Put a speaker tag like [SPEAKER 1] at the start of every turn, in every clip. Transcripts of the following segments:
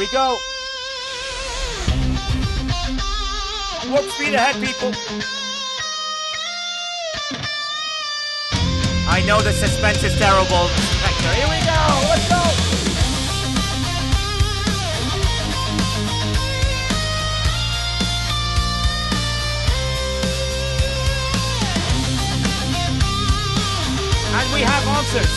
[SPEAKER 1] we go. Warp speed ahead, people. I know the suspense is terrible. Vector, here we go. Let's go. And we have answers.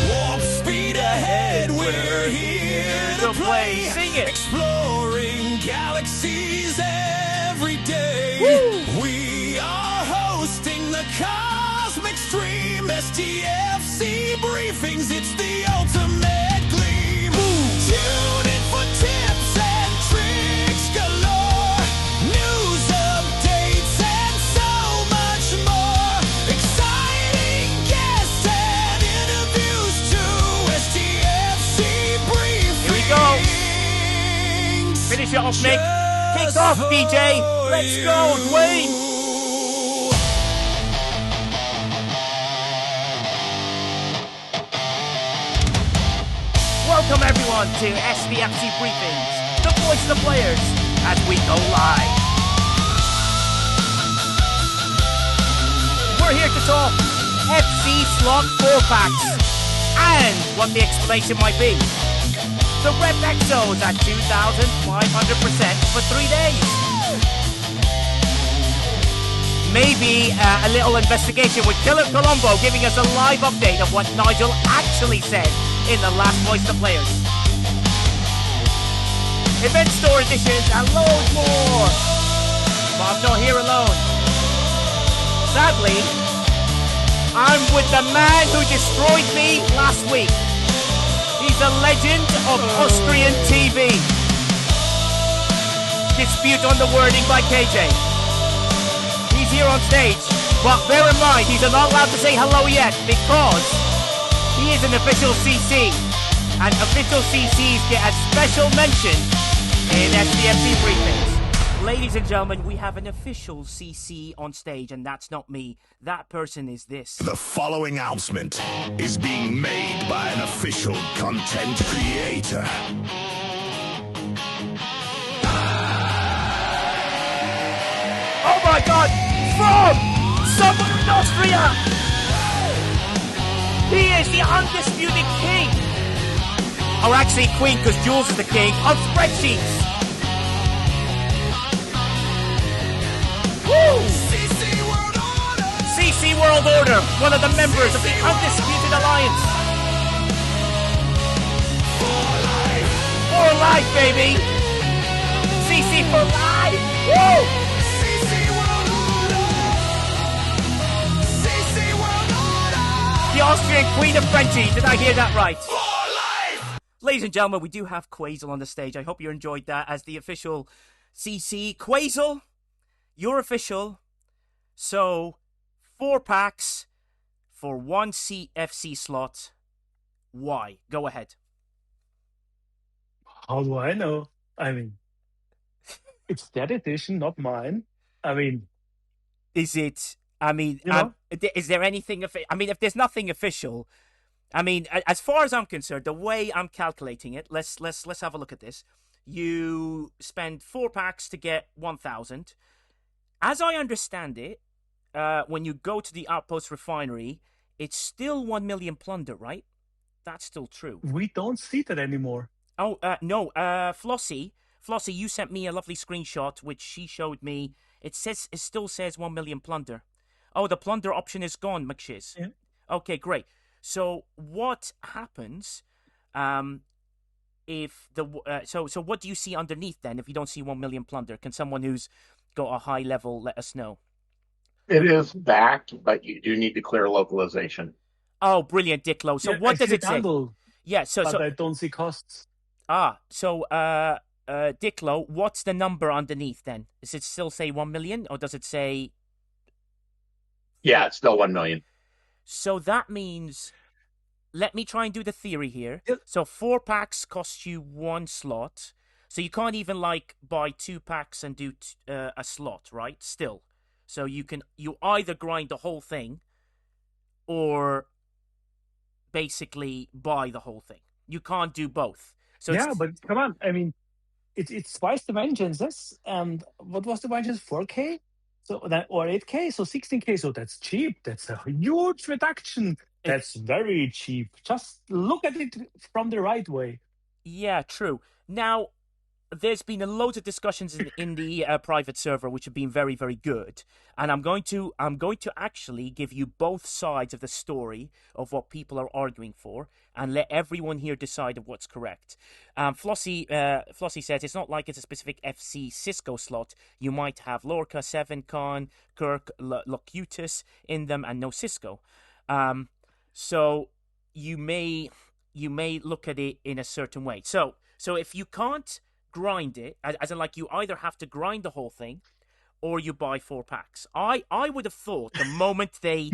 [SPEAKER 2] Warp speed ahead, we're here to play.
[SPEAKER 1] Sing it.
[SPEAKER 2] Exploring galaxies every day.
[SPEAKER 1] Woo.
[SPEAKER 2] We are hosting the Cosmic Stream STFC Briefings. It's the ultimate gleam. Tune in for tips and tricks galore. News updates and so much more. Exciting guests and interviews too. STFC Briefings.
[SPEAKER 1] Here we go. Finish it off, Nick. Kick off, DJ. Let's go, Dwayne. Welcome everyone to STFC Briefings, the voice of the players, as we go live. We're here to talk FC slot 4-packs and what the explanation might be. The Rep Exos at 2,500% for 3 days. Maybe a little investigation with Killer Colombo giving us a live update of what Nigel actually said in the last Voice to Players. Event store editions and loads more. But I'm not here alone. Sadly, I'm with the man who destroyed me last week. He's a legend of Austrian TV. Dispute on the wording by KJ. He's here on stage, but bear in mind, he's not allowed to say hello yet because he is an official CC, and official CCs get a special mention in STFC Briefings. Ladies and gentlemen, we have an official CC on stage, and that's not me. That person is this.
[SPEAKER 3] The following announcement is being made by an official content creator.
[SPEAKER 1] Oh my god! From somewhere in Austria! He is the undisputed king! Or actually queen, because Jules is the king of spreadsheets! Woo! CC World Order, one of the members of the Undisputed Alliance. For life, baby! CC for life! Woo! The Austrian Queen of Frenchie, did I hear that right?
[SPEAKER 2] For life!
[SPEAKER 1] Ladies and gentlemen, we do have Quazel on the stage. I hope you enjoyed that as the official CC. Quazel, you're official. So, 4 packs for 1 CFC slot. Why? Go ahead.
[SPEAKER 4] How do I know? I mean, it's that edition, not mine. I mean,
[SPEAKER 1] Is it... I mean,
[SPEAKER 4] You know?
[SPEAKER 1] is there anything... I mean, if there's nothing official... I mean, as far as I'm concerned, the way I'm calculating it, let's have a look at this. You spend 4 packs to get 1,000. As I understand it, when you go to the Outpost Refinery, it's still 1 million plunder, right? That's still true.
[SPEAKER 4] we don't see that anymore.
[SPEAKER 1] Oh, no, Flossie, you sent me a lovely screenshot, which she showed me. It still says 1 million plunder. Oh, the plunder option is gone, McShiz.
[SPEAKER 4] Yeah.
[SPEAKER 1] Okay, great. So what happens if the... so what do you see underneath then if you don't see 1 million plunder? Can someone who's got a high level let us know?
[SPEAKER 5] It is backed, but you do need to clear localization.
[SPEAKER 1] Oh, brilliant, Dicklo. So
[SPEAKER 4] Yeah,
[SPEAKER 1] what
[SPEAKER 4] I
[SPEAKER 1] does
[SPEAKER 4] see
[SPEAKER 1] it say?
[SPEAKER 4] handle,
[SPEAKER 1] Yeah,
[SPEAKER 4] but I don't see costs.
[SPEAKER 1] Dicklo, what's the number underneath then? Does it still say 1 million or does it say...
[SPEAKER 5] Yeah, it's still 1 million.
[SPEAKER 1] So that means... Let me try and do the theory here.
[SPEAKER 4] Yep.
[SPEAKER 1] So 4 packs cost you 1 slot. So you can't even like buy 2 packs and do a slot, right? Still. So you either grind the whole thing or basically buy the whole thing. You can't do both. So
[SPEAKER 4] Yeah, but come on. I mean, it's twice the vengeances. And what was the vengeance? 4K? So that, or 8K? So 16K. So that's cheap. That's a huge reduction. That's very cheap. Just look at it from the right way.
[SPEAKER 1] yeah, true. Now, there's been a loads of discussions in the private server which have been very, very good, and I'm going to actually give you both sides of the story of what people are arguing for, and let everyone here decide of what's correct. Flossie says it's not like it's a specific FC Cisco slot. You might have Lorca, Seven Con, Kirk, Locutus in them, and no Cisco. So you may look at it in a certain way. So if you can't grind it, as in like you either have to grind the whole thing or you buy 4-packs. I would have thought the moment they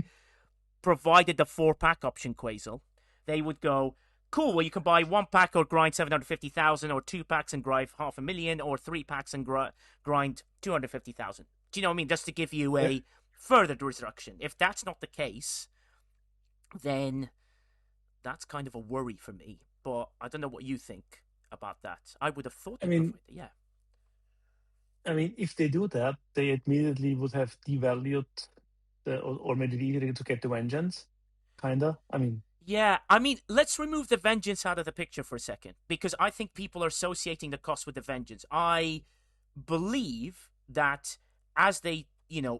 [SPEAKER 1] provided the 4-pack option, Quasel, they would go, cool, well, you can buy 1-pack or grind 750,000, or 2-packs and grind 500,000, or 3-packs and grind 250,000. Do you know what I mean? Just to give you a further reduction. If that's not the case, then that's kind of a worry for me. But I don't know what you think about that. I would have thought. Yeah.
[SPEAKER 4] I mean, if they do that, they immediately would have devalued or made it easier to get the vengeance. Kinda. I mean.
[SPEAKER 1] Yeah, I mean, let's remove the vengeance out of the picture for a second, because I think people are associating the cost with the vengeance. I believe that, as they,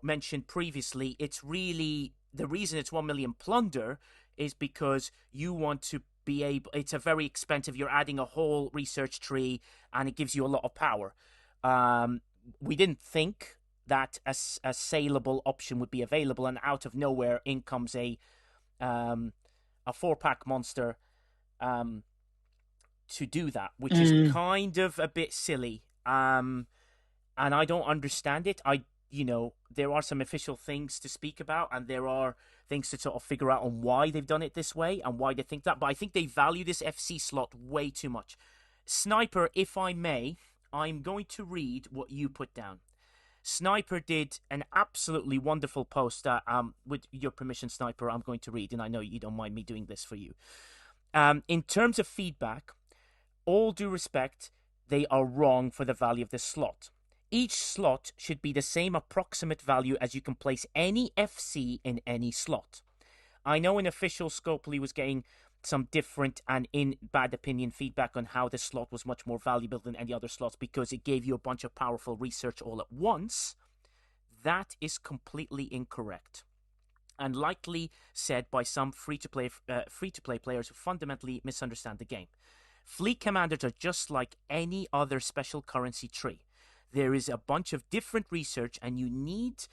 [SPEAKER 1] mentioned previously, it's really the reason it's 1 million plunder is because you want to be able. It's a very expensive. You're adding a whole research tree, and it gives you a lot of power. We didn't think that a saleable option would be available, and out of nowhere, in comes a 4-pack monster to do that, which is kind of a bit silly. And I don't understand it. There are some official things to speak about, and there are things to sort of figure out on why they've done it this way and why they think that. But I think they value this FC slot way too much. Sniper, if I may, I'm going to read what you put down. Sniper did an absolutely wonderful post that, with your permission, Sniper, I'm going to read, and I know you don't mind me doing this for you. In terms of feedback, all due respect, they are wrong for the value of this slot. Each slot should be the same approximate value as you can place any FC in any slot. I know Unofficial Scopely was getting some different and, in bad opinion, feedback on how this slot was much more valuable than any other slots because it gave you a bunch of powerful research all at once. That is completely incorrect, and likely said by some free-to-play players who fundamentally misunderstand the game. Fleet commanders are just like any other special currency tree. There is a bunch of different research, and you need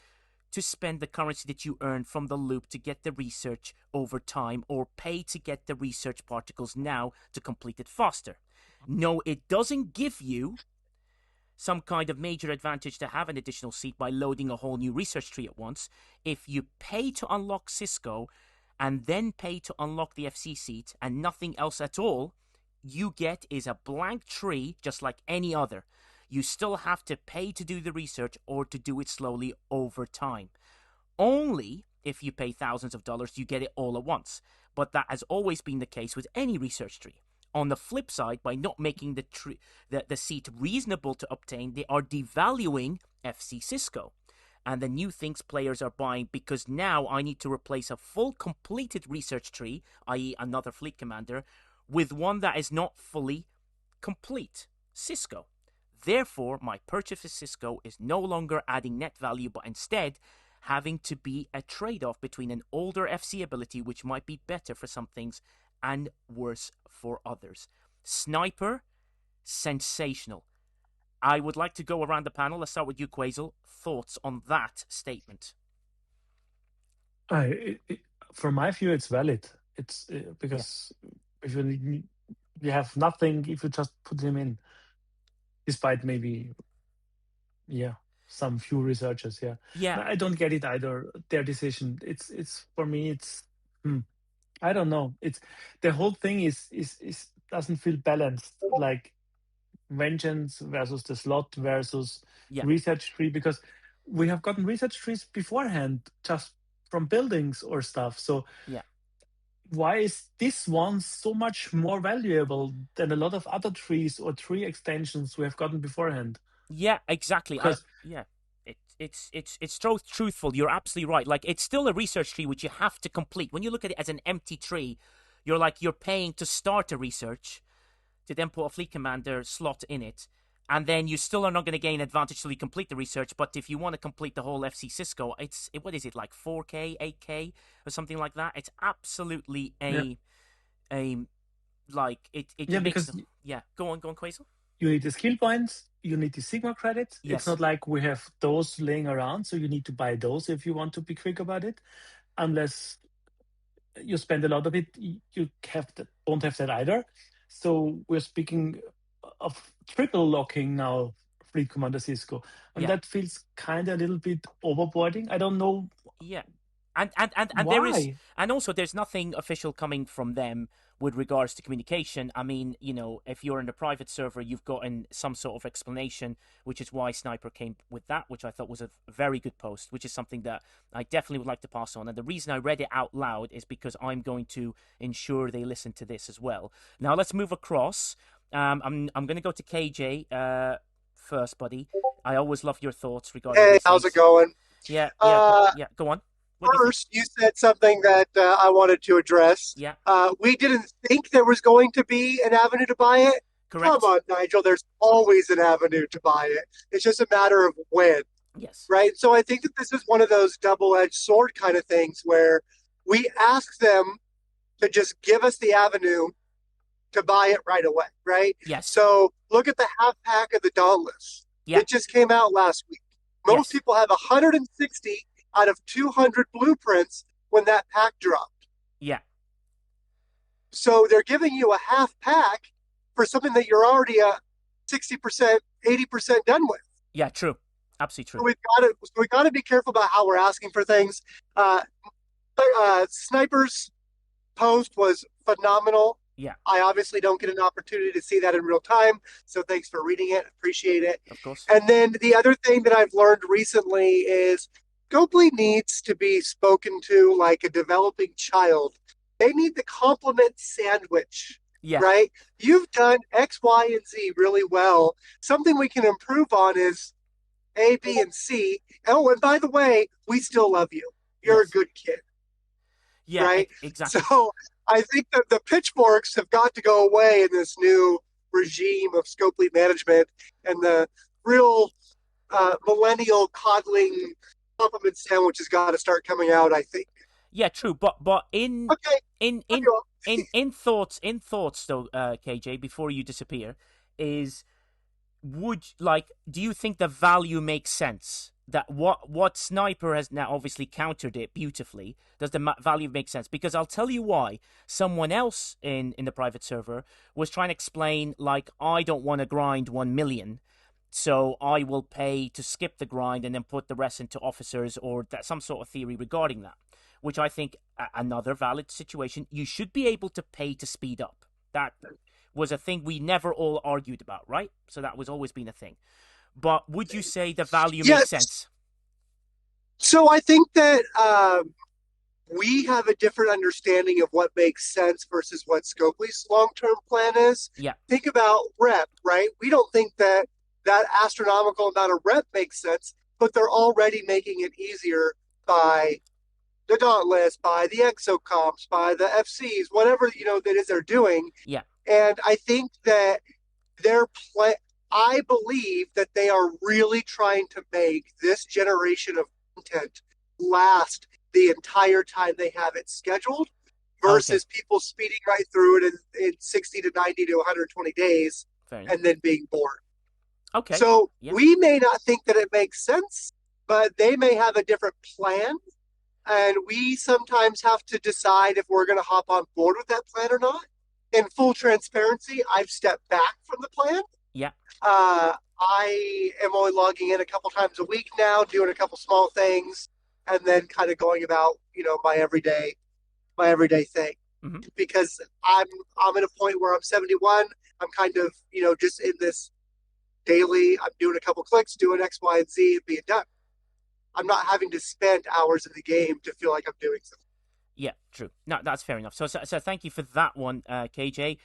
[SPEAKER 1] to spend the currency that you earn from the loop to get the research over time, or pay to get the research particles now to complete it faster. No, it doesn't give you some kind of major advantage to have an additional seat by loading a whole new research tree at once. If you pay to unlock Cisco and then pay to unlock the FC seat and nothing else at all, you get is a blank tree just like any other. You still have to pay to do the research or to do it slowly over time. Only if you pay thousands of dollars, you get it all at once. But that has always been the case with any research tree. On the flip side, by not making the seat reasonable to obtain, they are devaluing FC Cisco and the new things players are buying, because now I need to replace a full completed research tree, i.e. another fleet commander, with one that is not fully complete, Cisco. Therefore, my purchase of Cisco is no longer adding net value, but instead having to be a trade-off between an older FC ability, which might be better for some things and worse for others. Sniper, sensational. I would like to go around the panel. Let's start with you, Quasel. Thoughts on that statement?
[SPEAKER 4] From my view, it's valid. It's because if you have nothing, if you just put him in, despite maybe, some few researchers, I don't get it either. Their decision. It's for me. It's I don't know. It's the whole thing is doesn't feel balanced. Like vengeance versus the slot versus research tree, because we have gotten research trees beforehand just from buildings or stuff. So why is this one so much more valuable than a lot of other trees or tree extensions we have gotten beforehand?
[SPEAKER 1] Yeah, exactly.
[SPEAKER 4] Because
[SPEAKER 1] It's truthful. You're absolutely right. Like, it's still a research tree which you have to complete. When you look at it as an empty tree, you're paying to start a research, to then put a fleet commander slot in it, and then you still are not going to gain advantage till you complete the research. But if you want to complete the whole FC Cisco, what is it, like 4K, 8K, or something like that? It's absolutely a like it. It
[SPEAKER 4] yeah,
[SPEAKER 1] makes
[SPEAKER 4] because
[SPEAKER 1] Go on, Quasar.
[SPEAKER 4] you need the skill points, you need the Sigma credits.
[SPEAKER 1] Yes.
[SPEAKER 4] It's not like we have those laying around, so you need to buy those if you want to be quick about it. Unless you spend a lot of it, you don't have that either. So we're speaking of triple locking now, Fleet Commander Cisco, and that feels kind of a little bit overboarding. I don't know.
[SPEAKER 1] Yeah. And
[SPEAKER 4] why.
[SPEAKER 1] There's nothing official coming from them with regards to communication. I mean, if you're in a private server, you've gotten some sort of explanation, which is why Sniper came with that, which I thought was a very good post, which is something that I definitely would like to pass on. And the reason I read it out loud is because I'm going to ensure they listen to this as well. Now let's move across. I'm going to go to KJ first, buddy. I always love your thoughts regarding.
[SPEAKER 6] Hey, how's it going?
[SPEAKER 1] Yeah, go on.
[SPEAKER 6] First, you said something that I wanted to address.
[SPEAKER 1] Yeah.
[SPEAKER 6] We didn't think there was going to be an avenue to buy it.
[SPEAKER 1] Correct.
[SPEAKER 6] Come on, Nigel. There's always an avenue to buy it. It's just a matter of when.
[SPEAKER 1] Yes.
[SPEAKER 6] Right? So I think that this is one of those double-edged sword kind of things where we ask them to just give us the avenue to buy it right away, right?
[SPEAKER 1] Yes.
[SPEAKER 6] So look at the half pack of the Dauntless.
[SPEAKER 1] Yeah.
[SPEAKER 6] It just came out last week. Most people have 160 out of 200 blueprints when that pack dropped.
[SPEAKER 1] Yeah.
[SPEAKER 6] So they're giving you a half pack for something that you're already 60%, 80% done with.
[SPEAKER 1] Yeah, true. Absolutely true.
[SPEAKER 6] So we got to be careful about how we're asking for things. Sniper's post was phenomenal.
[SPEAKER 1] Yeah.
[SPEAKER 6] I obviously don't get an opportunity to see that in real time, so thanks for reading it. Appreciate it.
[SPEAKER 1] Of course.
[SPEAKER 6] And then the other thing that I've learned recently is Scopely needs to be spoken to like a developing child. They need the compliment sandwich.
[SPEAKER 1] Yeah.
[SPEAKER 6] Right? You've done X, Y, and Z really well. Something we can improve on is A, B, and C. Oh, and by the way, we still love you. You're a good kid.
[SPEAKER 1] Yeah,
[SPEAKER 6] right?
[SPEAKER 1] Exactly.
[SPEAKER 6] So I think that the pitchforks have got to go away in this new regime of Scopely management, and the real millennial coddling compliment sandwich has got to start coming out, I think.
[SPEAKER 1] Yeah, true. But in thoughts though, KJ, before you disappear, do you think the value makes sense? That what Sniper has now obviously countered it beautifully. Does the value make sense? Because I'll tell you why. Someone else in the private server was trying to explain, like, I don't want to grind 1 million, so I will pay to skip the grind and then put the rest into officers, or some sort of theory regarding that, which I think another valid situation. You should be able to pay to speed up. That was a thing we never all argued about, right? So that was always been a thing. But would you say the value makes sense?
[SPEAKER 6] So I think that we have a different understanding of what makes sense versus what Scopely's long-term plan is.
[SPEAKER 1] Yeah.
[SPEAKER 6] Think about rep, right? We don't think that astronomical amount of rep makes sense, but they're already making it easier by the Dauntless, by the exocomps, by the FCs, whatever that is they're doing.
[SPEAKER 1] Yeah.
[SPEAKER 6] And I think that I believe that they are really trying to make this generation of content last the entire time they have it scheduled versus people speeding right through it in 60 to 90 to 120 days and then being bored.
[SPEAKER 1] Okay.
[SPEAKER 6] So we may not think that it makes sense, but they may have a different plan. And we sometimes have to decide if we're going to hop on board with that plan or not. In full transparency, I've stepped back from the plan.
[SPEAKER 1] Yeah.
[SPEAKER 6] I am only logging in a couple times a week now, doing a couple small things, and then kind of going about, my everyday thing.
[SPEAKER 1] Mm-hmm.
[SPEAKER 6] Because I'm at a point where I'm 71. I'm kind of, just in this daily. I'm doing a couple clicks, doing X, Y, and Z, and being done. I'm not having to spend hours in the game to feel like I'm doing something.
[SPEAKER 1] Yeah, true. No, that's fair enough. So thank you for that one, KJ.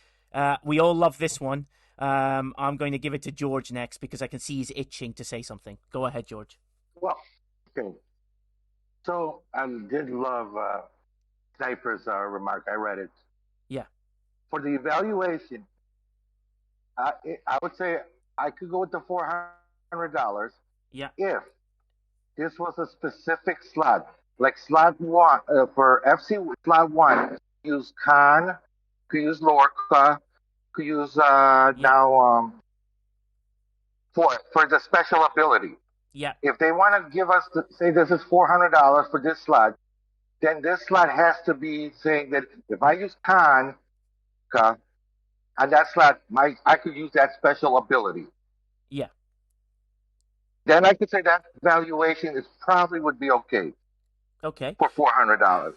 [SPEAKER 1] We all love this one. I'm going to give it to George next because I can see he's itching to say something. Go ahead, George.
[SPEAKER 7] Well, okay. So I did love Sniper's remark. I read it.
[SPEAKER 1] Yeah.
[SPEAKER 7] For the evaluation, I would say I could go with the $400
[SPEAKER 1] Yeah.
[SPEAKER 7] if this was a specific slot. Like slot one, for FC slot one, use Khan, could use Lorca, could use now for the special ability.
[SPEAKER 1] Yeah.
[SPEAKER 7] If they want to give us, say this is $400 for this slot, then this slot has to be saying that if I use Khan on that slot, I could use that special ability.
[SPEAKER 1] Yeah.
[SPEAKER 7] Then I could say that valuation is probably would be okay.
[SPEAKER 1] Okay.
[SPEAKER 7] For $400.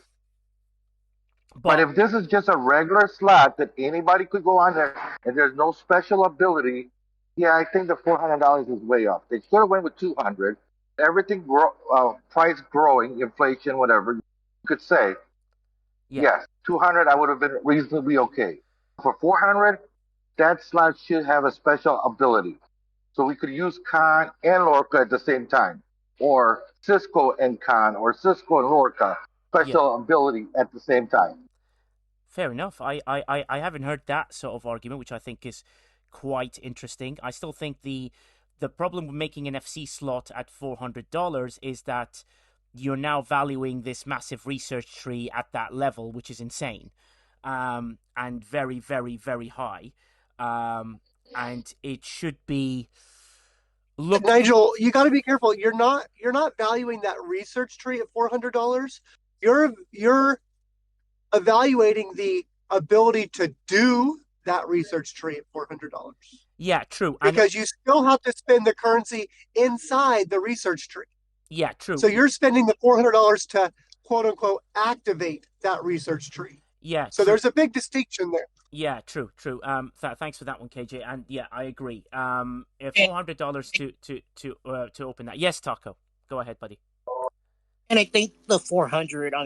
[SPEAKER 7] But if this is just a regular slot that anybody could go on there and there's no special ability, yeah, I think the $400 is way off. They should have went with $200. Everything price growing, inflation, whatever you could say.
[SPEAKER 1] Yeah.
[SPEAKER 7] Yes, $200 I would have been reasonably okay. For $400, that slot should have a special ability, so we could use Khan and Lorca at the same time, or Cisco and Khan, or Cisco and Lorca special ability at the same time.
[SPEAKER 1] Fair enough. I haven't heard that sort of argument, which I think is quite interesting. I still think the problem with making an FC slot at $400 is that you're now valuing this massive research tree at that level, which is insane, and very, very, very high. And it should be. Look,
[SPEAKER 6] Nigel, you got to be careful. You're not valuing that research tree at $400. You're evaluating the ability to do that research tree at $400.
[SPEAKER 1] Yeah, true.
[SPEAKER 6] Because you still have to spend the currency inside the research tree.
[SPEAKER 1] Yeah, true.
[SPEAKER 6] So you're spending the $400 to quote unquote activate that research tree.
[SPEAKER 1] Yeah.
[SPEAKER 6] So there's a big distinction there.
[SPEAKER 1] Yeah, true. Thanks for that one, KJ. And yeah, I agree. $400 to open that. Yes, Taco. Go ahead, buddy.
[SPEAKER 8] And I think the 400. I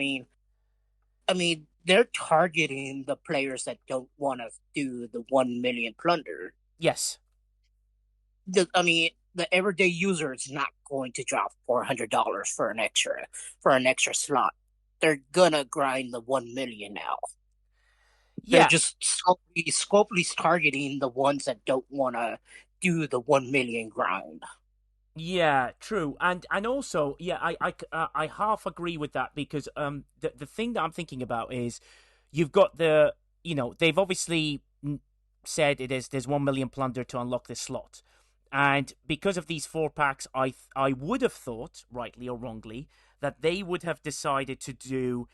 [SPEAKER 8] mean, they're targeting the players that don't want to do the 1 million plunder.
[SPEAKER 1] Yes.
[SPEAKER 8] The everyday user is not going to drop $400 for an extra slot. They're gonna grind the 1 million now.
[SPEAKER 1] Yeah.
[SPEAKER 8] They're just scopely targeting the ones that don't want to do the 1 million grind.
[SPEAKER 1] Yeah, true, and also, yeah, I half agree with that because the thing that I'm thinking about is you've got they've obviously said there's 1 million plunder to unlock this slot, and because of these 4-packs, I would have thought, rightly or wrongly, that they would have decided to do.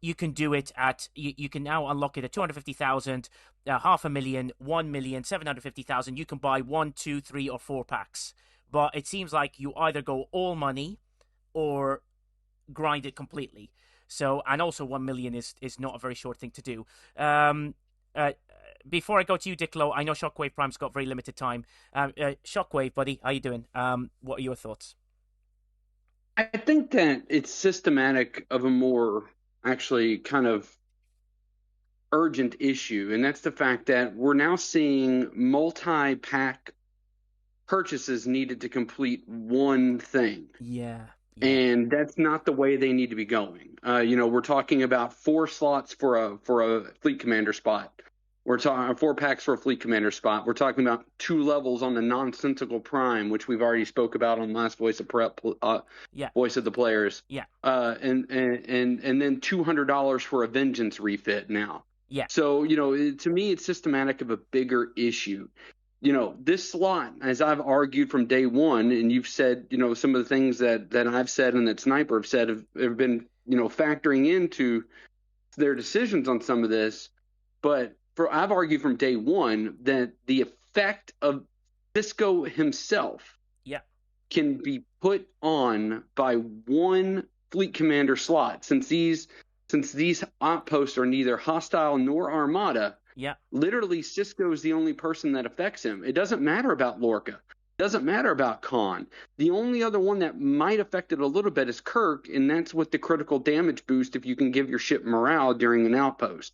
[SPEAKER 1] You can do it at. You can now unlock it at 250,000, 500,000, 1 million, 750,000. You can buy 1, 2, 3, or 4 packs. But it seems like you either go all money or grind it completely. So, and also 1 million is not a very short thing to do. Before I go to you, Diclo, I know Shockwave Prime's got very limited time. Shockwave, buddy, how you doing? What are your thoughts?
[SPEAKER 9] I think that it's systematic of a more actually kind of urgent issue, and that's the fact that we're now seeing multi-pack purchases needed to complete one thing.
[SPEAKER 1] Yeah.
[SPEAKER 9] And that's not the way they need to be going. We're talking about 4 slots for a fleet commander spot. We're talking 4 packs for a fleet commander spot. We're talking about 2 levels on the nonsensical prime, which we've already spoke about on last Voice of Prep, Voice of the Players.
[SPEAKER 1] Yeah.
[SPEAKER 9] And then $200 for a Vengeance refit now.
[SPEAKER 1] Yeah.
[SPEAKER 9] So to me, it's systematic of a bigger issue. This slot, as I've argued from day one, and you've said, some of the things that I've said and that Sniper have said have been, factoring into their decisions on some of this. But I've argued from day one that the effect of Cisco himself can be put on by one fleet commander slot. Since these outposts are neither hostile nor armada, literally Cisco is the only person that affects him. It doesn't matter about Lorca. Doesn't matter about Khan. The only other one that might affect it a little bit is Kirk, and that's with the critical damage boost if you can give your ship morale during an outpost.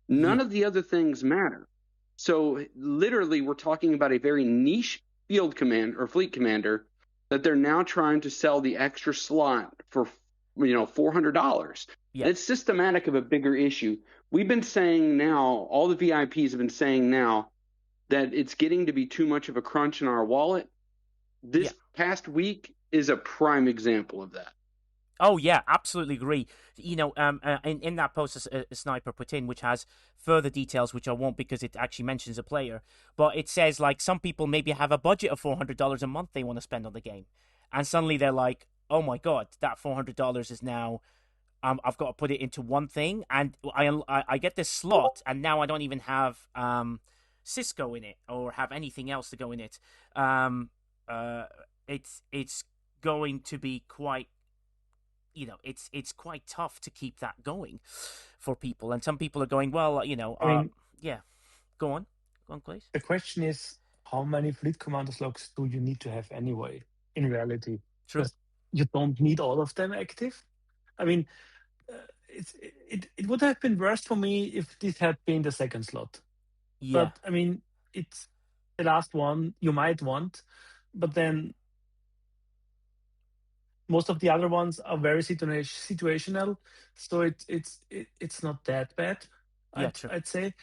[SPEAKER 9] None of the other things matter. So literally, we're talking about a very niche field command or fleet commander that they're now trying to sell the extra slot for, $400.
[SPEAKER 1] Yeah.
[SPEAKER 9] It's systematic of a bigger issue. We've been saying now, all the VIPs have been saying now that it's getting to be too much of a crunch in our wallet. This past week is a prime example of that.
[SPEAKER 1] Oh yeah, absolutely agree. In that post a Sniper put in, which has further details, which I won't because it actually mentions a player, but it says like some people maybe have a budget of $400 a month they want to spend on the game, and suddenly they're like, oh my god, that $400 is now, I've got to put it into one thing, and I get this slot, and now I don't even have Cisco in it or have anything else to go in it. It's going to be quite. It's quite tough to keep that going for people, and some people are going, well, go on, please.
[SPEAKER 4] The question is, how many fleet commander slots do you need to have anyway? In reality,
[SPEAKER 1] true,
[SPEAKER 4] you don't need all of them active. I mean, it would have been worse for me if this had been the second slot.
[SPEAKER 1] Yeah,
[SPEAKER 4] but I mean, it's the last one you might want, but then. Most of the other ones are very situational, so it's not that bad. I'd say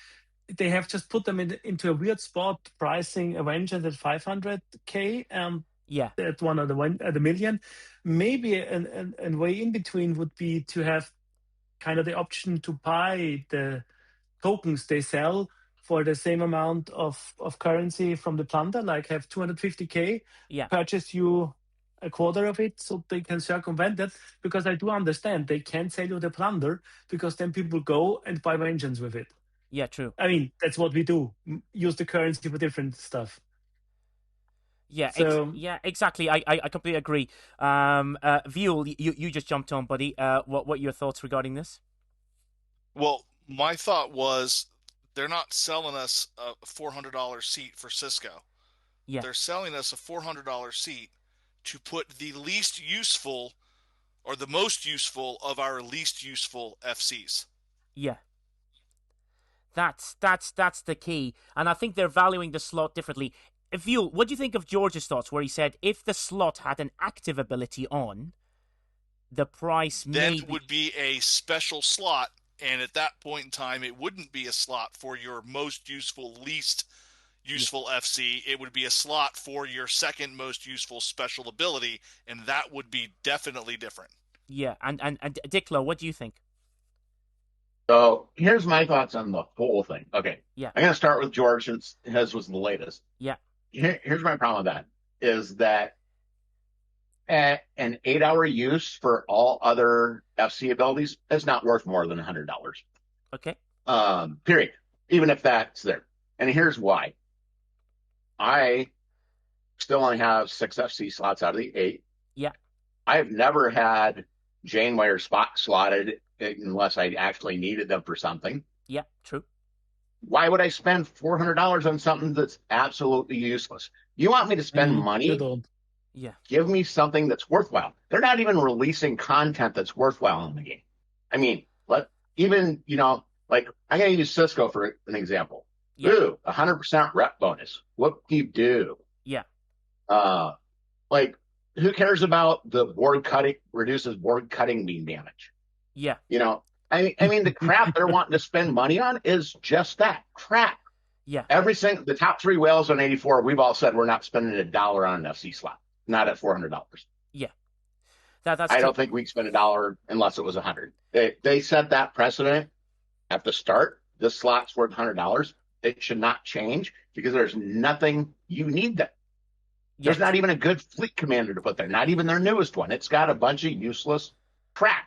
[SPEAKER 4] they have just put them into a weird spot, pricing Avengers at 500K and at one at the million. Maybe a way in between would be to have kind of the option to buy the tokens they sell for the same amount of currency from the plunder, like have 250K, purchase you a quarter of it so they can circumvent that, because I do understand they can't sell you the plunder because then people go and buy vengeance with it.
[SPEAKER 1] Yeah, true.
[SPEAKER 4] I mean, that's what we do. Use the currency for different stuff.
[SPEAKER 1] Yeah, exactly. I completely agree. Veal, you just jumped on, buddy. What are your thoughts regarding this?
[SPEAKER 10] Well, my thought was they're not selling us a $400 seat for Cisco.
[SPEAKER 1] Yeah.
[SPEAKER 10] They're selling us a $400 seat to put the least useful or the most useful of our least useful FCs.
[SPEAKER 1] Yeah. That's the key. And I think they're valuing the slot differently. Veal, what do you think of George's thoughts where he said if the slot had an active ability on, the price
[SPEAKER 10] then would be a special slot, and at that point in time it wouldn't be a slot for your most useful, least useful FC. It would be a slot for your second most useful special ability, and that would be definitely different.
[SPEAKER 1] Yeah, and Diklo, what do you think?
[SPEAKER 5] So here's my thoughts on the whole thing. Okay.
[SPEAKER 1] Yeah.
[SPEAKER 5] I'm going to start with George since his was the latest.
[SPEAKER 1] Yeah.
[SPEAKER 5] Here's my problem with that, is that an 8-hour use for all other FC abilities is not worth more than $100.
[SPEAKER 1] Okay.
[SPEAKER 5] Period. Even if that's there. And here's why. I still only have 6 FC slots out of the 8.
[SPEAKER 1] Yeah.
[SPEAKER 5] I've never had Janeway spot slotted unless I actually needed them for something.
[SPEAKER 1] Yeah, true.
[SPEAKER 5] Why would I spend $400 on something that's absolutely useless? You want me to spend money?
[SPEAKER 1] Yeah.
[SPEAKER 5] Give me something that's worthwhile. They're not even releasing content that's worthwhile in the game. I mean, I'm going to use Cisco for an example.
[SPEAKER 1] Yeah.
[SPEAKER 5] Ooh, 100% rep bonus. What do you do?
[SPEAKER 1] Yeah.
[SPEAKER 5] Who cares about the board cutting, reduces board cutting beam damage?
[SPEAKER 1] Yeah.
[SPEAKER 5] I mean, the crap they're wanting to spend money on is just that crap.
[SPEAKER 1] Yeah.
[SPEAKER 5] The top 3 whales on 84, we've all said we're not spending $1 on an FC slot, not at $400.
[SPEAKER 1] Yeah.
[SPEAKER 5] I don't think we'd spend $1 unless it was $100. They set that precedent at the start. This slot's worth $100. It should not change because there's nothing you need that. There's not even a good fleet commander to put there, not even their newest one. It's got a bunch of useless crap.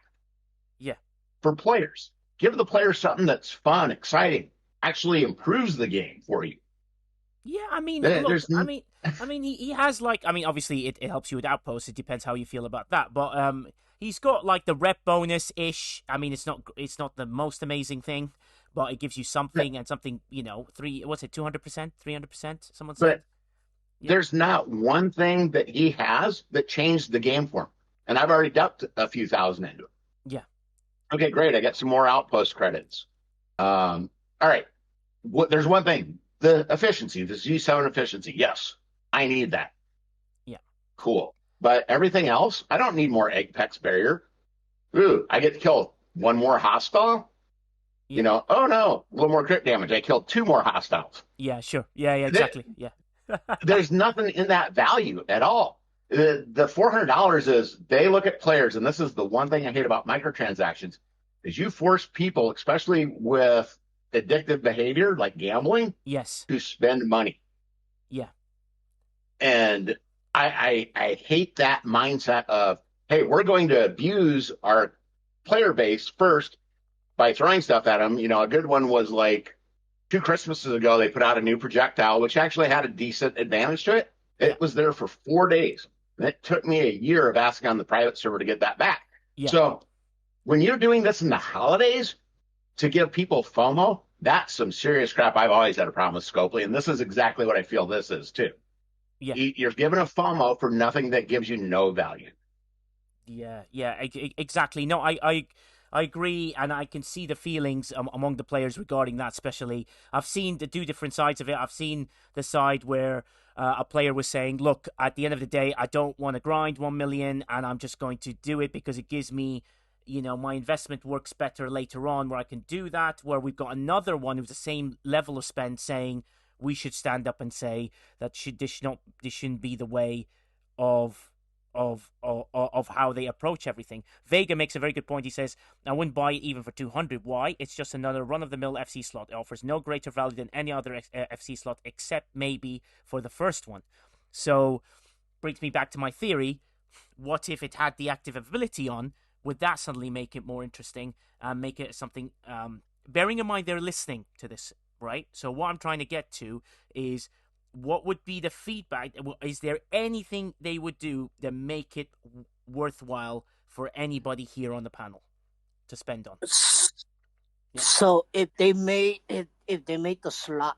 [SPEAKER 1] Yeah.
[SPEAKER 5] For players. Give the players something that's fun, exciting, actually improves the game for you.
[SPEAKER 1] Yeah, I mean, he has obviously it helps you with outposts. It depends how you feel about that, but he's got the rep bonus ish. I mean, it's not the most amazing thing, but it gives you something and something. 200%, 300%. Someone said.
[SPEAKER 5] There's not one thing that he has that changed the game for him. And I've already dumped a few thousand into it.
[SPEAKER 1] Yeah.
[SPEAKER 5] Okay, great. I got some more outpost credits. All right. There's one thing. The efficiency, the Z7 efficiency. Yes, I need that.
[SPEAKER 1] Yeah.
[SPEAKER 5] Cool. But everything else, I don't need more Apex barrier. Ooh, I get to kill one more hostile.
[SPEAKER 1] Yeah.
[SPEAKER 5] You know, oh no, a little more crit damage. I killed 2 more hostiles.
[SPEAKER 1] Yeah, sure. Yeah, exactly. Yeah.
[SPEAKER 5] There's nothing in that value at all. The $400 is they look at players, and this is the one thing I hate about microtransactions, is you force people, especially with addictive behavior like gambling,
[SPEAKER 1] yes,
[SPEAKER 5] to spend money.
[SPEAKER 1] Yeah.
[SPEAKER 5] And I hate that mindset of, hey, we're going to abuse our player base first by throwing stuff at them. You know, a good one was like 2 Christmases ago, they put out a new projectile, which actually had a decent advantage to it. It was there for 4 days. And it took me a year of asking on the private server to get that back.
[SPEAKER 1] Yeah.
[SPEAKER 5] So when you're doing this in the holidays to give people FOMO, that's some serious crap. I've always had a problem with Scopely, and this is exactly what I feel this is too.
[SPEAKER 1] Yeah.
[SPEAKER 5] You're giving a FOMO for nothing that gives you no value.
[SPEAKER 1] Yeah, exactly. No, I agree, and I can see the feelings among the players regarding that. Especially, I've seen the 2 different sides of it. I've seen the side where a player was saying, "Look, at the end of the day, I don't want to grind 1 million, and I'm just going to do it because it gives me, you know, my investment works better later on, where I can do that." Where we've got another one who's the same level of spend saying we should stand up and say that this shouldn't be the way of how they approach everything. Vega makes a very good point. He says, I wouldn't buy it even for 200. Why? It's just another run-of-the-mill FC slot. It offers no greater value than any other FC slot, except maybe for the first one. So, brings me back to my theory. What if it had the active ability on? Would that suddenly make it more interesting and make it something... bearing in mind they're listening to this, right? So what I'm trying to get to is... what would be the feedback? Is there anything they would do that make it worthwhile for anybody here on the panel to spend on?
[SPEAKER 8] Yeah. So if they made the slot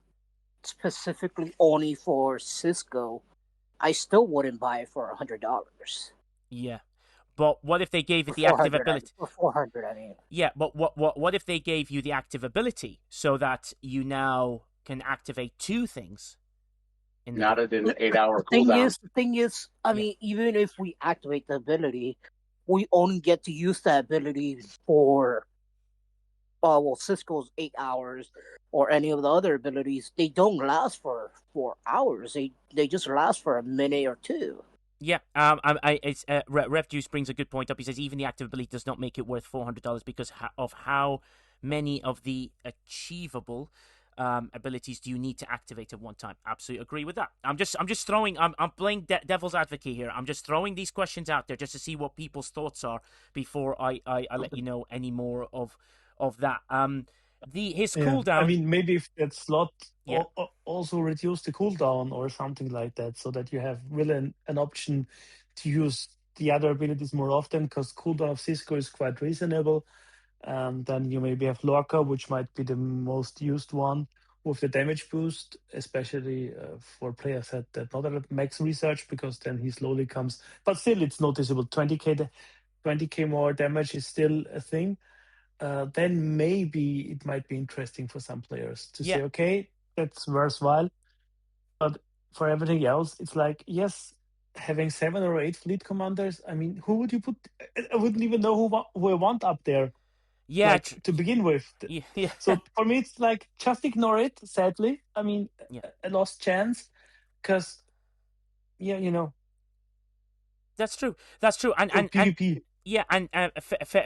[SPEAKER 8] specifically only for Cisco, I still wouldn't buy it for $100.
[SPEAKER 1] Yeah, but what if they gave it the active ability?
[SPEAKER 8] For 400, I mean.
[SPEAKER 1] Yeah, but what if they gave you the active ability so that you now can activate 2 things?
[SPEAKER 5] Not at an 8-hour cooldown.
[SPEAKER 8] The thing is, I mean, even if we activate the ability, we only get to use that ability for, Cisco's 8 hours or any of the other abilities. They don't last for 4 hours. They just last for a minute or 2.
[SPEAKER 1] Yeah, Rev Juice brings a good point up. He says even the active ability does not make it worth $400 because of how many of the achievable abilities do you need to activate at one time? Absolutely agree with that. I'm just throwing. I'm playing devil's advocate here. I'm just throwing these questions out there just to see what people's thoughts are before I let you know any more of that. His cooldown.
[SPEAKER 4] I mean, maybe if that slot also reduce the cooldown or something like that, so that you have really an option to use the other abilities more often, because cooldown of Cisco is quite reasonable. And then you maybe have Lorca, which might be the most used one with the damage boost, especially for players that not at max research, because then he slowly comes. But still, it's noticeable. 20k more damage is still a thing. Then maybe it might be interesting for some players to say, okay, that's worthwhile. But for everything else, it's like, yes, having 7 or 8 fleet commanders, I mean, who would you put? I wouldn't even know who I want up there.
[SPEAKER 1] Yeah,
[SPEAKER 4] like, to begin with.
[SPEAKER 1] Yeah.
[SPEAKER 4] So for me, it's like, just ignore it, sadly. I mean, a lost chance, because, you know.
[SPEAKER 1] That's true. And
[SPEAKER 4] PvP.
[SPEAKER 1] Yeah, and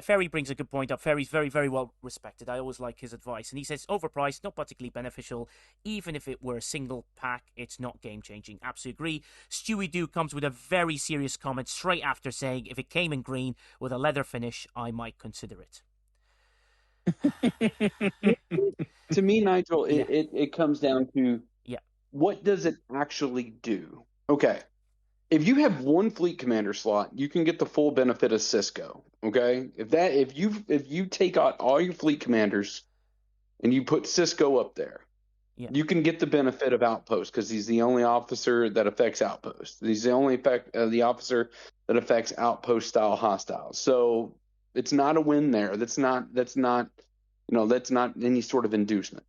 [SPEAKER 1] Ferry brings a good point up. Ferry's very, very well respected. I always like his advice. And he says, overpriced, not particularly beneficial. Even if it were a single pack, it's not game-changing. Absolutely agree. Stewie Doo comes with a very serious comment straight after saying, if it came in green with a leather finish, I might consider it.
[SPEAKER 9] To me, Nigel, it comes down to what does it actually do? Okay. If you have one fleet commander slot, you can get the full benefit of Cisco. Okay, if you take out all your fleet commanders and you put Cisco up there, You can get the benefit of Outpost because he's the only officer that affects Outpost. He's the only the officer that affects Outpost style hostiles. So it's not a win there. That's not any sort of inducement.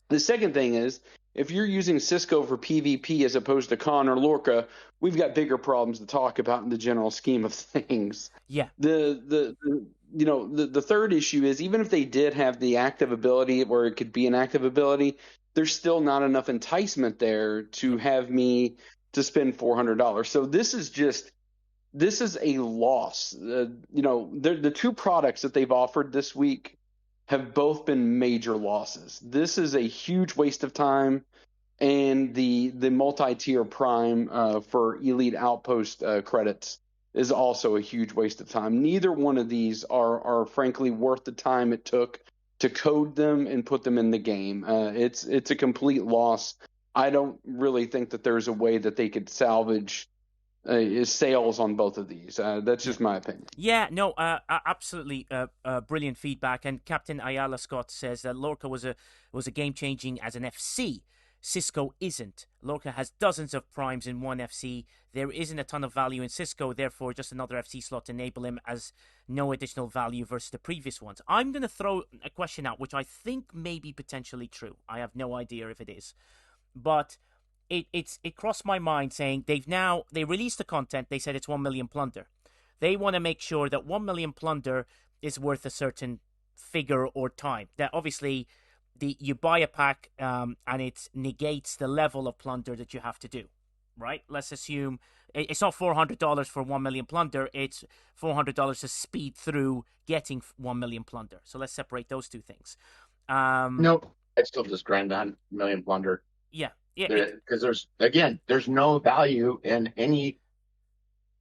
[SPEAKER 9] The second thing is, if you're using Cisco for PvP as opposed to Khan or Lorca, we've got bigger problems to talk about in the general scheme of things.
[SPEAKER 1] Yeah.
[SPEAKER 9] The third issue is, even if they did have the active ability where it could be an active ability, there's still not enough enticement there to have me to spend $400. So this is a loss. The two products that they've offered this week have both been major losses. This is a huge waste of time, and the multi-tier prime for Elite Outpost credits is also a huge waste of time. Neither one of these are frankly worth the time it took to code them and put them in the game. It's a complete loss. I don't really think that there's a way that they could salvage sales on both of these. That's just my opinion.
[SPEAKER 1] Yeah, no, absolutely brilliant feedback. And Captain Ayala Scott says that Lorca was a game changing as an FC. Cisco isn't. Lorca has dozens of primes in one FC. There isn't a ton of value in Cisco, therefore just another FC slot to enable him as no additional value versus the previous ones. I'm going to throw a question out, which I think may be potentially true. I have no idea if it is. But it crossed my mind saying they released the content, they said it's 1 million plunder. They want to make sure that 1 million plunder is worth a certain figure or time. That obviously you buy a pack and it negates the level of plunder that you have to do, right? Let's assume it's not $400 for 1 million plunder, it's $400 to speed through getting 1 million plunder. So let's separate those two things.
[SPEAKER 5] Nope, it's still just grind on million plunder.
[SPEAKER 1] Yeah.
[SPEAKER 5] Because there's no value in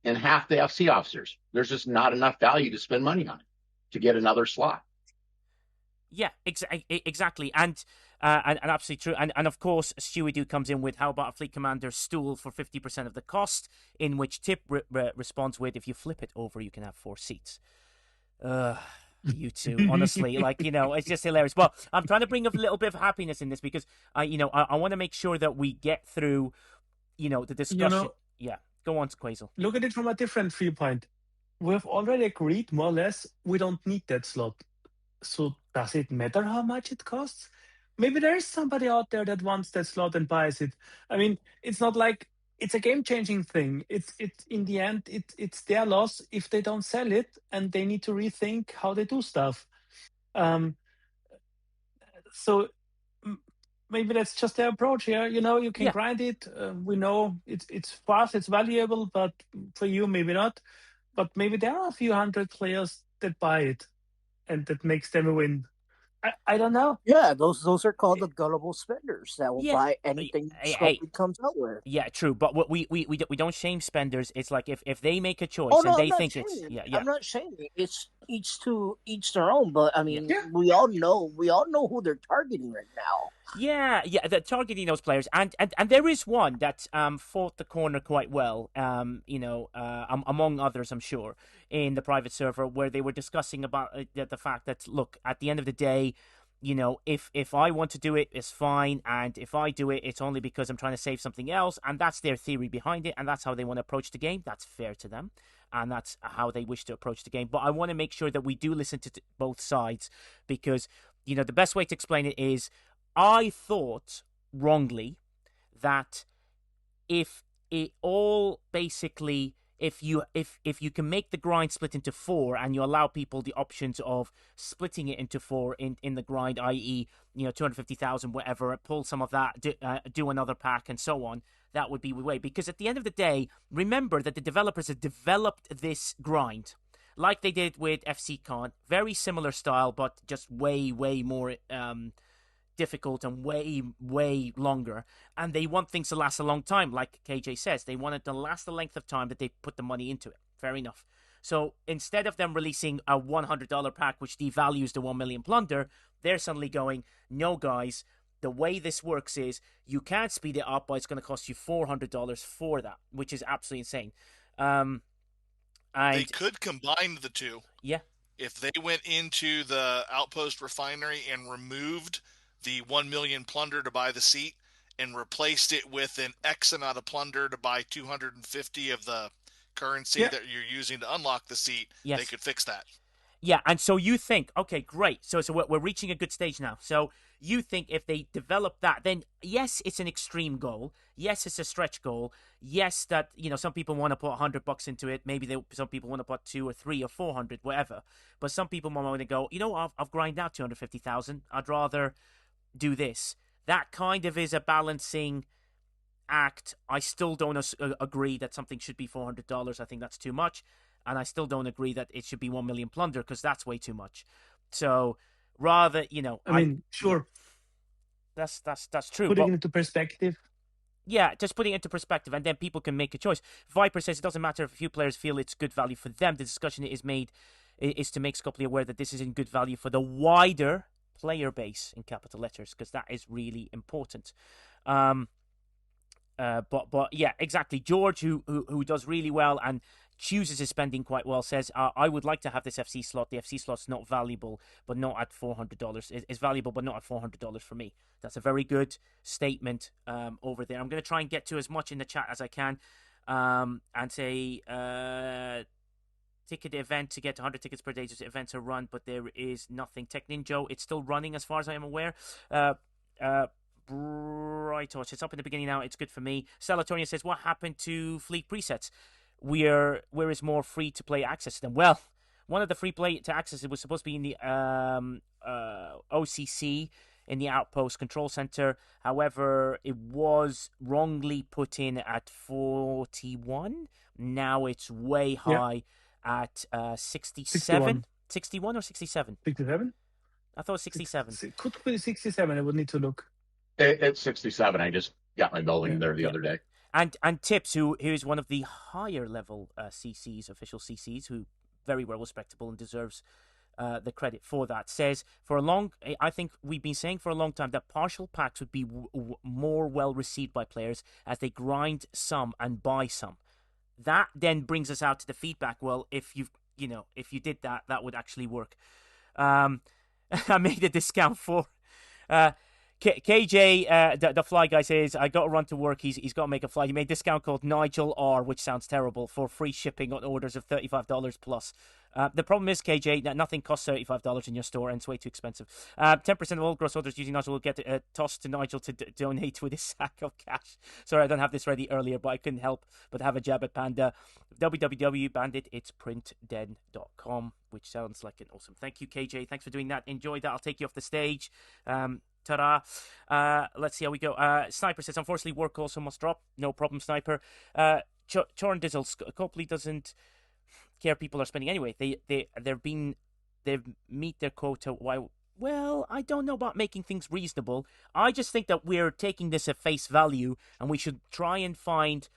[SPEAKER 5] half the FC officers. There's just not enough value to spend money on it to get another slot.
[SPEAKER 1] Yeah, exactly, and absolutely true. And of course, Stewie Doo comes in with, how about a fleet commander's stool for 50% of the cost? In which Tip responds with, if you flip it over, you can have 4 seats. You two, honestly, it's just hilarious. But I'm trying to bring a little bit of happiness in this because I want to make sure that we get through, the discussion. Yeah, go on, Quazel.
[SPEAKER 4] Look at it from a different viewpoint. We've already agreed, more or less, we don't need that slot. So does it matter how much it costs? Maybe there is somebody out there that wants that slot and buys it. I mean, it's not like it's a game-changing thing. It's in the end, it's their loss if they don't sell it, and they need to rethink how they do stuff. So maybe that's just their approach here. You can grind it. We know it's fast, it's valuable, but for you, maybe not. But maybe there are a few hundred players that buy it, and that makes them a win. I don't know.
[SPEAKER 8] Yeah, those are called the gullible spenders that will buy anything Scopely comes out with.
[SPEAKER 1] Yeah, true. But we don't shame spenders. It's like if they make a choice they think it's
[SPEAKER 8] I'm not shaming. It's each their own. But I mean, we all know who they're targeting right now.
[SPEAKER 1] Yeah, they're targeting those players, and there is one that fought the corner quite well. Among others, I'm sure, in the private server where they were discussing about the fact that, look, at the end of the day, if I want to do it, it's fine, and if I do it, it's only because I'm trying to save something else, and that's their theory behind it, and that's how they want to approach the game. That's fair to them, and that's how they wish to approach the game. But I want to make sure that we do listen to both sides, because the best way to explain it is, I thought wrongly that if you can make the grind split into 4 and you allow people the options of splitting it into 4 in the grind, i.e., 250,000, whatever, pull some of that, do another pack, and so on, that would be the way. Because at the end of the day, remember that the developers have developed this grind like they did with FC Con, very similar style, but just way, way more difficult and way, way longer, and they want things to last a long time. Like KJ says, they want it to last the length of time that they put the money into it. Fair enough. So instead of them releasing a $100 pack which devalues the 1 million plunder, they're suddenly going, no guys, the way this works is you can't speed it up, but it's going to cost you $400 for that, which is absolutely insane.
[SPEAKER 10] They could combine the two.
[SPEAKER 1] Yeah.
[SPEAKER 10] If they went into the Outpost refinery and removed the 1 million plunder to buy the seat and replaced it with an X amount of plunder to buy 250 of the currency that you're using to unlock the seat, they could fix that.
[SPEAKER 1] Yeah, and so you think, okay, great. So we're reaching a good stage now. So you think if they develop that, then yes, it's an extreme goal. Yes, it's a stretch goal. Yes, that some people want to put $100 into it. Maybe some people want to put 2 or 3 or 400, whatever. But some people might want to go, I've grind out 250,000. I'd rather do this. That kind of is a balancing act. I still don't agree that something should be $400. I think that's too much. And I still don't agree that it should be 1 million plunder because that's way too much. So rather,
[SPEAKER 4] I mean, sure.
[SPEAKER 1] That's true.
[SPEAKER 4] Putting it into perspective.
[SPEAKER 1] Yeah, just putting it into perspective, and then people can make a choice. Viper says it doesn't matter if a few players feel it's good value for them. The discussion is to make Scopely aware that this isn't good value for the wider player base in capital letters, because that is really important. But yeah, exactly. George, who does really well and chooses his spending quite well, says, I would like to have this FC slot. The FC slot's not valuable, but not at $400. It's valuable, but not at $400 for me. That's a very good statement over there. I'm going to try and get to as much in the chat as I can and say ticket event to get 100 tickets per day. Just events are run, but there is nothing. Tech Ninja, it's still running as far as I am aware. Brightosh, it's up in the beginning now. It's good for me. Salatonia says, what happened to Fleet presets? Where is more free to play access to them? Well, one of the free play to access, it was supposed to be in the OCC in the Outpost Control Center. However, it was wrongly put in at 41. Now it's way high at 67. 61 or 67?
[SPEAKER 4] 67?
[SPEAKER 1] I thought 67.
[SPEAKER 4] It could be 67. I would need to look.
[SPEAKER 5] It's 67. I just got my building there the other day.
[SPEAKER 1] And Tips, who is one of the higher level CCs, official CCs, who very well respectable and deserves the credit for that, says I think we've been saying for a long time that partial packs would be more well received by players as they grind some and buy some. That then brings us out to the feedback. Well, if you did that, that would actually work. I made a discount for. KJ, the fly guy says, I got to run to work. He's got to make a flight. He made a discount code Nigel R, which sounds terrible, for free shipping on orders of $35 plus. The problem is, KJ, that nothing costs $35 in your store and it's way too expensive. 10% of all gross orders using Nigel will get tossed to Nigel to donate with his sack of cash. Sorry, I don't have this ready earlier, but I couldn't help but have a jab at Panda. www.bandititsprintden.com, which sounds like an awesome. Thank you, KJ. Thanks for doing that. Enjoy that. I'll take you off the stage. Ta-da. Let's see how we go. Sniper says, unfortunately, work also must drop. No problem, Sniper. Chorn Dizzle, Copley doesn't care people are spending anyway. They've meet their quota. Why? Well, I don't know about making things reasonable. I just think that we're taking this at face value, and we should try and find,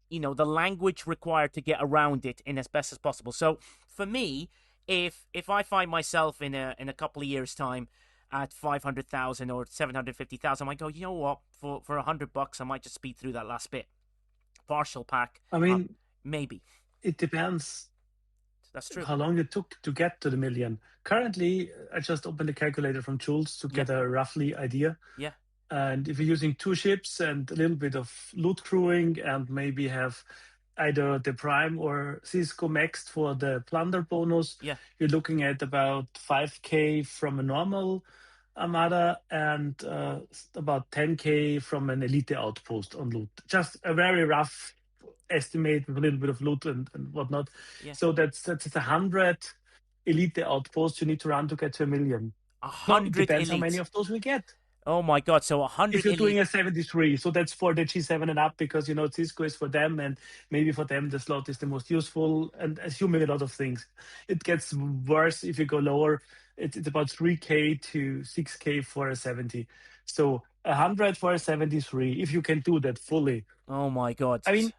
[SPEAKER 1] the language required to get around it in as best as possible. So, for me, if I find myself in a couple of years' time at 500,000 or 750,000, I might go, you know what, for $100, I might just speed through that last bit. Partial pack.
[SPEAKER 4] I mean,
[SPEAKER 1] maybe.
[SPEAKER 4] It depends.
[SPEAKER 1] That's true.
[SPEAKER 4] How long it took to get to the million. Currently, I just opened the calculator from Jules to get a roughly idea.
[SPEAKER 1] Yeah.
[SPEAKER 4] And if you're using 2 ships and a little bit of loot crewing and maybe have either the Prime or Cisco maxed for the plunder bonus, you're looking at about 5K from a normal Armada and about 10K from an Elite outpost on loot. Just a very rough estimate with a little bit of loot and whatnot.
[SPEAKER 1] Yeah.
[SPEAKER 4] So that's 100 Elite outposts you need to run to get to 1 million.
[SPEAKER 1] 100
[SPEAKER 4] it depends
[SPEAKER 1] elites.
[SPEAKER 4] how many of those we get.
[SPEAKER 1] Oh my God! So 100.
[SPEAKER 4] If you're doing a 73, so that's for the G7 and up, because Cisco is for them, and maybe for them the slot is the most useful. And assuming a lot of things, it gets worse if you go lower. It's about 3K to 6K for a 70. So 100 for a 73, if you can do that fully.
[SPEAKER 1] Oh my God!
[SPEAKER 4] I mean,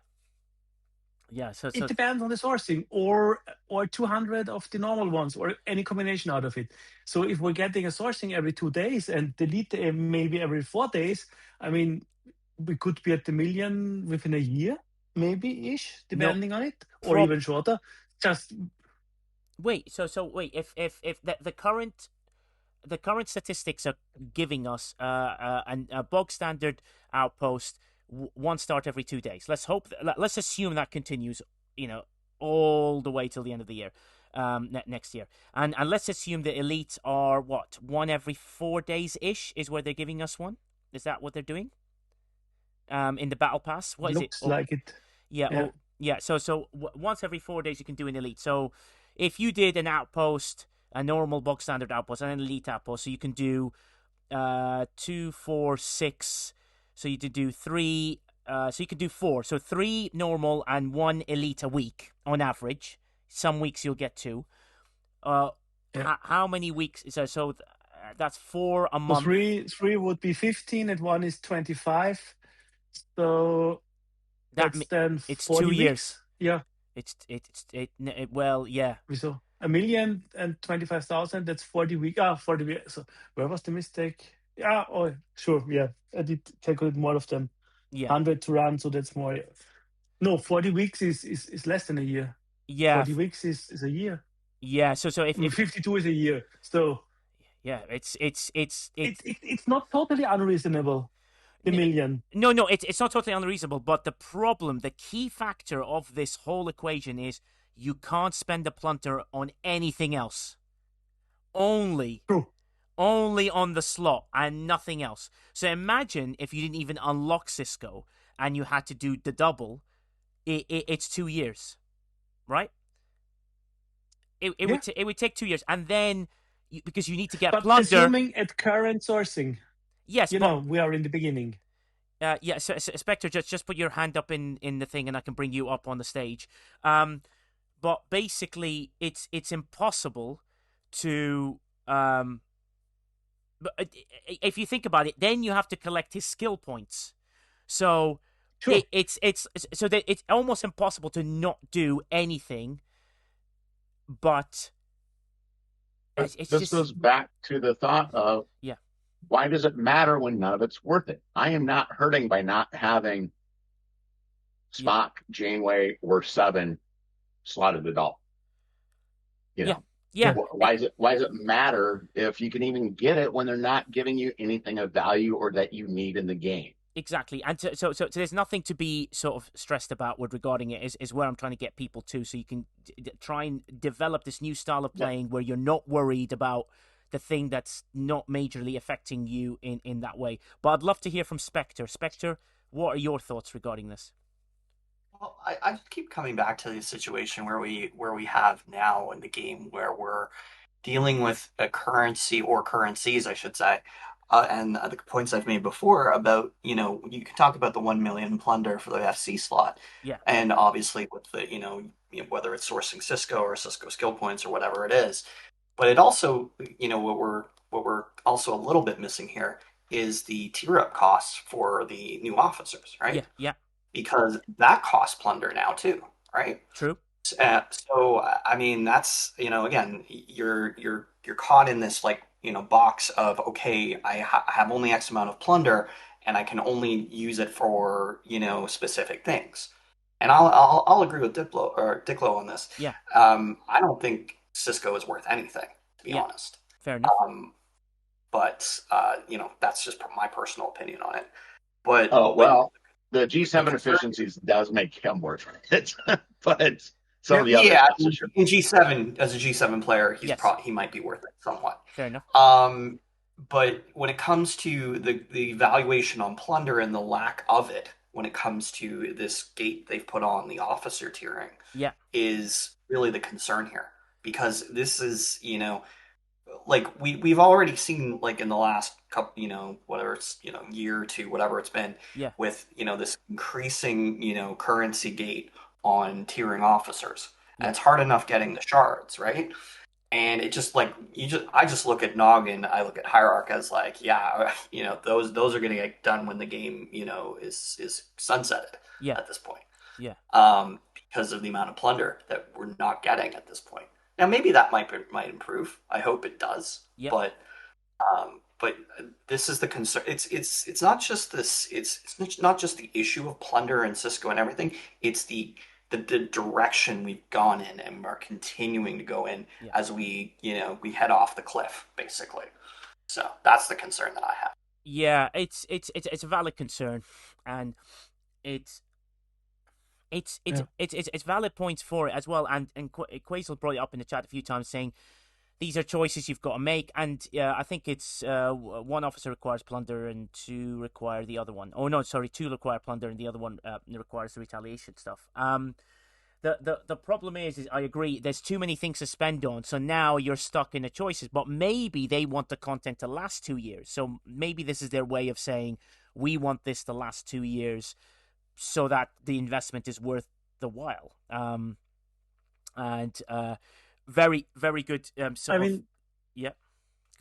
[SPEAKER 1] yeah. So
[SPEAKER 4] it depends on the sourcing, or 200 of the normal ones, or any combination out of it. So if we're getting a sourcing every 2 days and delete maybe every 4 days, I mean, we could be at the million within a year, maybe-ish, depending on it, or even shorter. Just
[SPEAKER 1] wait. So wait. If the current the current statistics are giving us a bog standard outpost, one start every 2 days. Let's assume that continues, all the way till the end of the year, next year. And let's assume the elites are one every 4 days ish is where they're giving us one. Is that what they're doing? In the battle pass, what is it?
[SPEAKER 4] Looks like it.
[SPEAKER 1] Yeah. Yeah. So once every 4 days you can do an elite. So if you did an outpost, a normal bog standard outpost, and an elite outpost, so you can do 2, 4, 6. So you could do 3. So you could do 4. So 3 normal and 1 elite a week on average. Some weeks you'll get 2. How many weeks? So that's 4 a month.
[SPEAKER 4] So 3 would be 15, and 1 is 25. So that's then
[SPEAKER 1] it's
[SPEAKER 4] 40
[SPEAKER 1] 2
[SPEAKER 4] weeks.
[SPEAKER 1] years.
[SPEAKER 4] Yeah.
[SPEAKER 1] Well, yeah.
[SPEAKER 4] So 1,025,000. That's 40 weeks. 40 weeks. So where was the mistake? Yeah. Oh, sure. Yeah, I did calculate more of them.
[SPEAKER 1] Yeah.
[SPEAKER 4] 100 to run, so that's more. No, 40 weeks is less than a year.
[SPEAKER 1] Yeah.
[SPEAKER 4] 40 weeks is a year.
[SPEAKER 1] Yeah. So if
[SPEAKER 4] 52 is a year. So
[SPEAKER 1] yeah, it's
[SPEAKER 4] not totally unreasonable. The million.
[SPEAKER 1] No, it's not totally unreasonable. But the key factor of this whole equation is you can't spend the plunder on anything else. Only on the slot and nothing else. So imagine if you didn't even unlock Cisco and you had to do the double. It's 2 years, right? It would take 2 years, and then because you need to get plunder.
[SPEAKER 4] Assuming at current sourcing.
[SPEAKER 1] Yes,
[SPEAKER 4] we are in the beginning.
[SPEAKER 1] Yeah, so Spectre, just put your hand up in the thing, and I can bring you up on the stage. But basically, it's impossible to. But if you think about it, then you have to collect his skill points. So
[SPEAKER 4] sure.
[SPEAKER 1] It's almost impossible to not do anything. But
[SPEAKER 5] this goes back to the thought of why does it matter when none of it's worth it? I am not hurting by not having Spock, Janeway, or 7 slotted at all.
[SPEAKER 1] Yeah.
[SPEAKER 5] Why does it matter if you can even get it when they're not giving you anything of value or that you need in the game?
[SPEAKER 1] Exactly, and so there's nothing to be sort of stressed about with regarding it. Is where I'm trying to get people to, so you can try and develop this new style of playing where you're not worried about the thing that's not majorly affecting you in that way. But I'd love to hear from Spectre. Spectre, what are your thoughts regarding this?
[SPEAKER 11] Well, I just keep coming back to the situation where we have now in the game where we're dealing with a currency or currencies, I should say. And the points I've made before about, you can talk about the 1 million plunder for the FC slot.
[SPEAKER 1] Yeah.
[SPEAKER 11] And obviously with the, whether it's sourcing Cisco or Cisco skill points or whatever it is. But it also, what we're also a little bit missing here is the tier up costs for the new officers, right?
[SPEAKER 1] Yeah.
[SPEAKER 11] Because that costs plunder now too, right?
[SPEAKER 1] True.
[SPEAKER 11] So I mean, that's, again, you're caught in this box of, okay, I have only X amount of plunder and I can only use it for, specific things. And I'll agree with Diclo on this.
[SPEAKER 1] Yeah.
[SPEAKER 11] I don't think Cisco is worth anything, to be honest.
[SPEAKER 1] Fair enough.
[SPEAKER 11] But that's just my personal opinion on it. But
[SPEAKER 5] the G7 efficiencies does make him worth it. But some of the other
[SPEAKER 11] in G7, as a G7 player, he might be worth it somewhat.
[SPEAKER 1] Fair enough.
[SPEAKER 11] But when it comes to the valuation on plunder and the lack of it, when it comes to this gate they've put on the officer tiering, is really the concern here. Because this is, we've already seen, in the last couple, whether it's, year or two, whatever it's been, with, this increasing, currency gate on tiering officers. And it's hard enough getting the shards, right? And it just I just look at Noggin, I look at Hierarch as those are going to get done when the game, is sunsetted at this point.
[SPEAKER 1] Yeah.
[SPEAKER 11] Because of the amount of plunder that we're not getting at this point. Now maybe that might improve. I hope it does.
[SPEAKER 1] Yeah.
[SPEAKER 11] But this is the concern. It's not just this. It's not just the issue of plunder and Cisco and everything. It's the the direction we've gone in and are continuing to go in as we head off the cliff, basically. So that's the concern that I have.
[SPEAKER 1] Yeah, it's a valid concern, and it's valid points for it as well. And Quasel brought it up in the chat a few times, saying these are choices you've got to make. And I think it's one officer requires plunder and two require the other one. Oh no, sorry, two require plunder and the other one requires the retaliation stuff. The problem is I agree, there's too many things to spend on, so now you're stuck in the choices. But maybe they want the content to last 2 years, so maybe this is their way of saying, we want this to last 2 years so that the investment is worth the while. Very, very good. Yeah,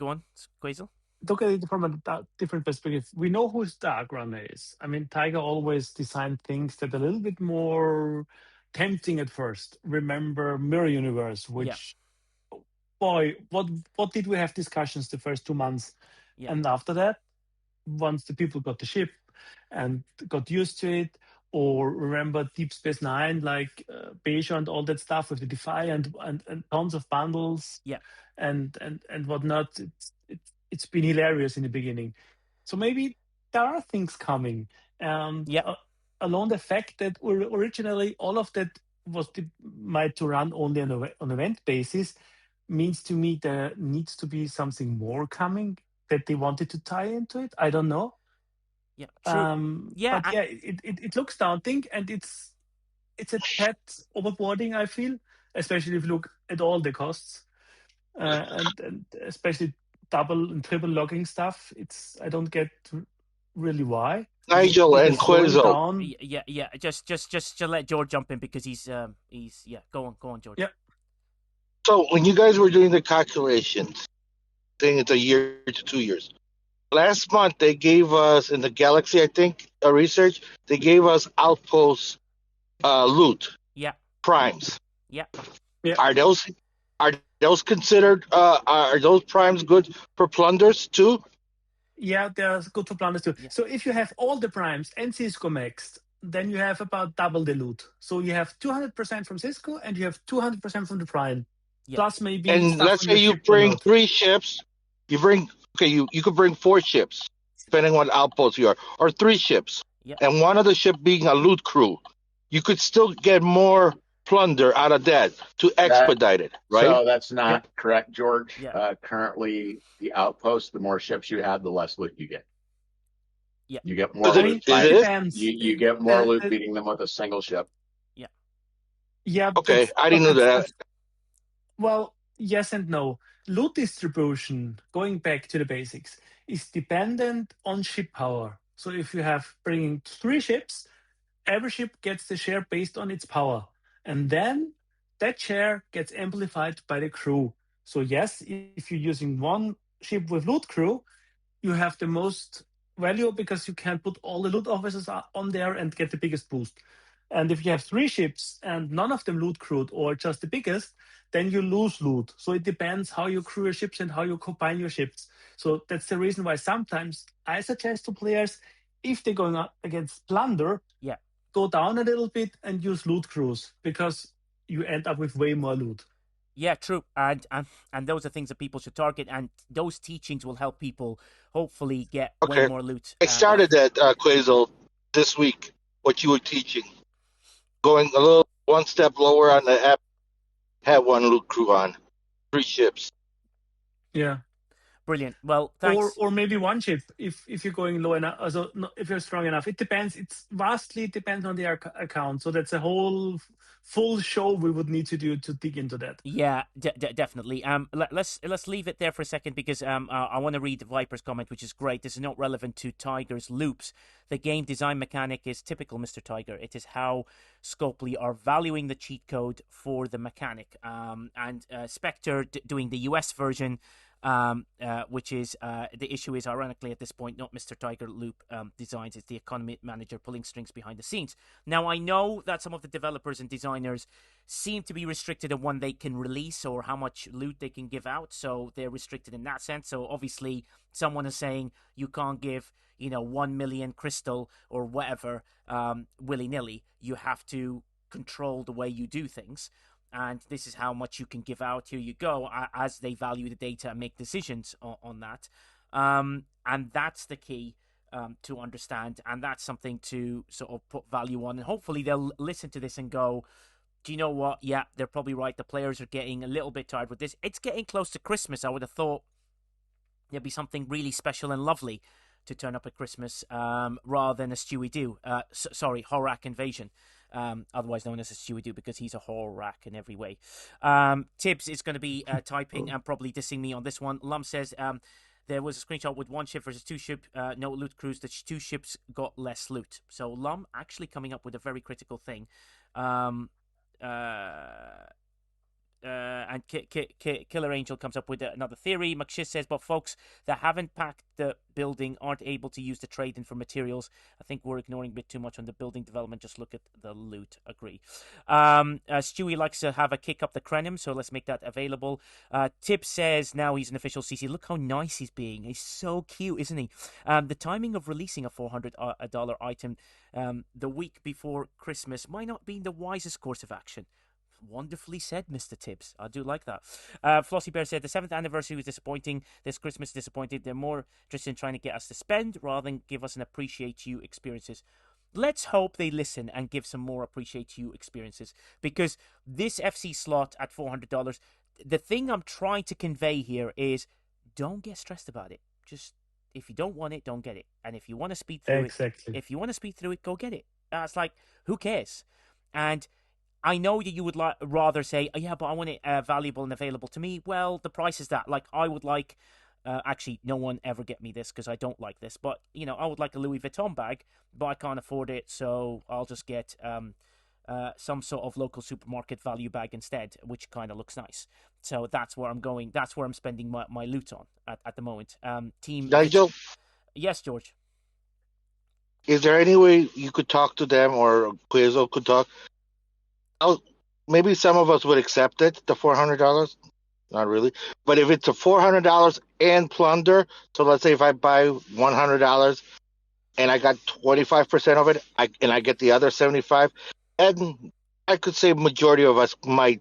[SPEAKER 1] go on, Quasel.
[SPEAKER 4] Look at it from a different perspective. We know who Dark Runner is. I mean, Tiger always designed things that are a little bit more tempting at first. Remember Mirror Universe, which, boy, what did we have discussions the first 2 months? Yeah. And after that, once the people got the ship and got used to it, or remember Deep Space Nine, like Beja and all that stuff with the Defy and tons of bundles, and whatnot. It's been hilarious in the beginning. So maybe there are things coming. Along the fact that originally all of that was made to run only on event basis, means to me there needs to be something more coming that they wanted to tie into it. I don't know.
[SPEAKER 1] Yeah, true.
[SPEAKER 4] It looks daunting, and it's a tad overboarding, I feel, especially if you look at all the costs, and especially double and triple logging stuff. I don't get really why.
[SPEAKER 7] Nigel and Quasel.
[SPEAKER 1] Yeah. Just to let George jump in, because he's Go on, George.
[SPEAKER 4] Yeah.
[SPEAKER 7] So when you guys were doing the calculations, saying it's a year to 2 years. Last month they gave us in the Galaxy, I think, research. They gave us outpost loot.
[SPEAKER 1] Yeah.
[SPEAKER 7] Primes.
[SPEAKER 1] Yeah.
[SPEAKER 7] Are those considered? Are those primes good for plunders too?
[SPEAKER 4] Yeah, they're good for plunders too. Yeah. So if you have all the primes and Cisco maxed, then you have about double the loot. So you have 200% from Cisco and you have 200% from the prime. Yeah. Plus maybe.
[SPEAKER 7] And let's say you bring 3 ships. You could bring 4 ships, depending on what outpost you are, or 3 ships, and one of the ship being a loot crew. You could still get more plunder out of that to expedite it, right?
[SPEAKER 5] So that's not correct, George. Yeah. Currently, the outpost, the more ships you have, the less loot you get. Yeah, you get more loot. You get more loot beating them with a single ship.
[SPEAKER 4] Yeah. Yeah.
[SPEAKER 7] Okay, I didn't know that.
[SPEAKER 4] Well, yes and no. Loot distribution, going back to the basics, is dependent on ship power. So if you have bringing 3 ships, every ship gets the share based on its power. And then that share gets amplified by the crew. So yes, if you're using 1 ship with loot crew, you have the most value because you can put all the loot officers on there and get the biggest boost. And if you have 3 ships and none of them loot crewed or just the biggest, then you lose loot. So it depends how you crew your ships and how you combine your ships. So that's the reason why sometimes I suggest to players, if they're going up against plunder, go down a little bit and use loot crews, because you end up with way more loot.
[SPEAKER 1] Yeah, true. And those are things that people should target, and those teachings will help people hopefully get way more loot.
[SPEAKER 7] I started that, Quasel, this week, what you were teaching. Going a little 1 step lower on the app, have 1 loot crew on 3 ships.
[SPEAKER 4] Yeah.
[SPEAKER 1] Brilliant. Well, thanks.
[SPEAKER 4] Or maybe 1 ship if you're going low enough. Also, if you're strong enough, it depends. It's vastly depends on the account. So that's a whole full show we would need to do to dig into that.
[SPEAKER 1] Yeah, definitely. Let's leave it there for a second, because I want to read Viper's comment, which is great. This is not relevant to Tiger's loops. The game design mechanic is typical Mr. Tiger. It is how Scopely are valuing the cheat code for the mechanic. And Spectre doing the US version. Which is the issue is, ironically, at this point, not Mr. Tiger Loop designs, it's the economy manager pulling strings behind the scenes. Now, I know that some of the developers and designers seem to be restricted on when they can release or how much loot they can give out, so they're restricted in that sense. So obviously someone is saying you can't give 1 million crystal or whatever willy-nilly. You have to control the way you do things. And this is how much you can give out. Here you go, as they value the data and make decisions on that. And that's the key to understand. And that's something to sort of put value on. And hopefully they'll listen to this and go, do you know what? Yeah, they're probably right. The players are getting a little bit tired with this. It's getting close to Christmas. I would have thought there'd be something really special and lovely to turn up at Christmas rather than a Stewie Doo. Sorry, Horak Invasion. Otherwise known as a Stewie Doo, because he's a Horak in every way. Tibbs is going to be typing and probably dissing me on this one. Lum says there was a screenshot with 1 ship versus 2 ship, no loot cruise. The 2 ships got less loot. So Lum actually coming up with a very critical thing. And Killer Angel comes up with another theory. McShiz says, but folks that haven't packed the building aren't able to use the trade-in for materials. I think we're ignoring a bit too much on the building development. Just look at the loot. Agree. Stewie likes to have a kick up the Krenim, so let's make that available. Tip says now he's an official CC. Look how nice he's being. He's so cute, isn't he? The timing of releasing a $400 item the week before Christmas might not be the wisest course of action. Wonderfully said, Mr. Tibbs. I do like that. Flossie Bear said the 7th anniversary was disappointing. This Christmas disappointed. They're more interested in trying to get us to spend rather than give us an appreciate you experiences. Let's hope they listen and give some more appreciate you experiences, because this FC slot at $400, the thing I'm trying to convey here is don't get stressed about it. Just, if you don't want it, don't get it. And if you want to speed through it, go get it. It's like, who cares? And I know that you would rather say, oh, yeah, but I want it valuable and available to me. Well, the price is that. Like, I would like, actually, no one ever get me this because I don't like this. But, you know, I would like a Louis Vuitton bag, but I can't afford it. So I'll just get some sort of local supermarket value bag instead, which kind of looks nice. So that's where I'm going. That's where I'm spending my loot on at the moment. Team
[SPEAKER 7] Nigel?
[SPEAKER 1] Yes, George.
[SPEAKER 7] Is there any way you could talk to them, or Quizzo could talk? Maybe some of us would accept it, the $400. Not really. But if it's a $400 and plunder, so let's say if I buy $100 and I got 25% of it, and I get the other 75, and I could say majority of us might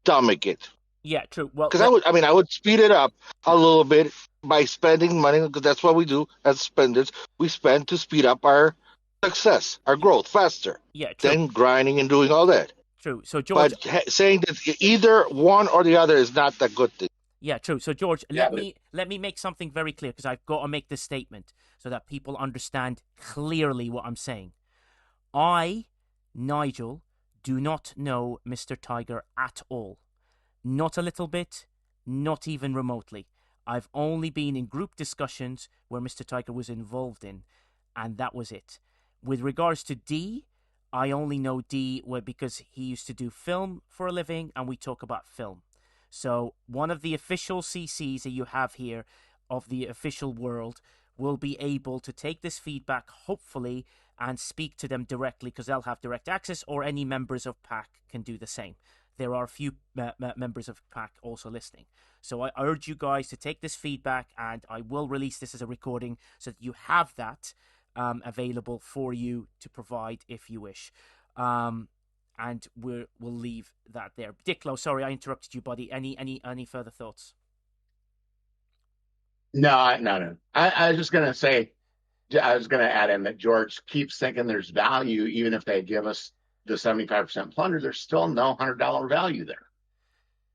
[SPEAKER 7] stomach it.
[SPEAKER 1] Yeah, true. Well,
[SPEAKER 7] because I would speed it up a little bit by spending money, because that's what we do as spenders. We spend to speed up our success, our growth faster.
[SPEAKER 1] Yeah, true.
[SPEAKER 7] Than grinding and doing all that.
[SPEAKER 1] True. So George,
[SPEAKER 7] but saying that either one or the other is not that good thing.
[SPEAKER 1] Yeah, true. So George, let me make something very clear, because I've got to make this statement so that people understand clearly what I'm saying. I, Nigel, do not know Mr. Tiger at all. Not a little bit, not even remotely. I've only been in group discussions where Mr. Tiger was involved in, and that was it. With regards to D, I only know D because he used to do film for a living, and we talk about film. So one of the official CCs that you have here of the official world will be able to take this feedback, hopefully, and speak to them directly, because they'll have direct access, or any members of PAC can do the same. There are a few members of PAC also listening. So I urge you guys to take this feedback, and I will release this as a recording so that you have that available for you to provide if you wish. And we'll leave that there. Diclo, sorry, I interrupted you, buddy. Any further thoughts?
[SPEAKER 5] No. I was just going to say, I was going to add in that George keeps thinking there's value, even if they give us the 75% plunder, there's still no $100 value there.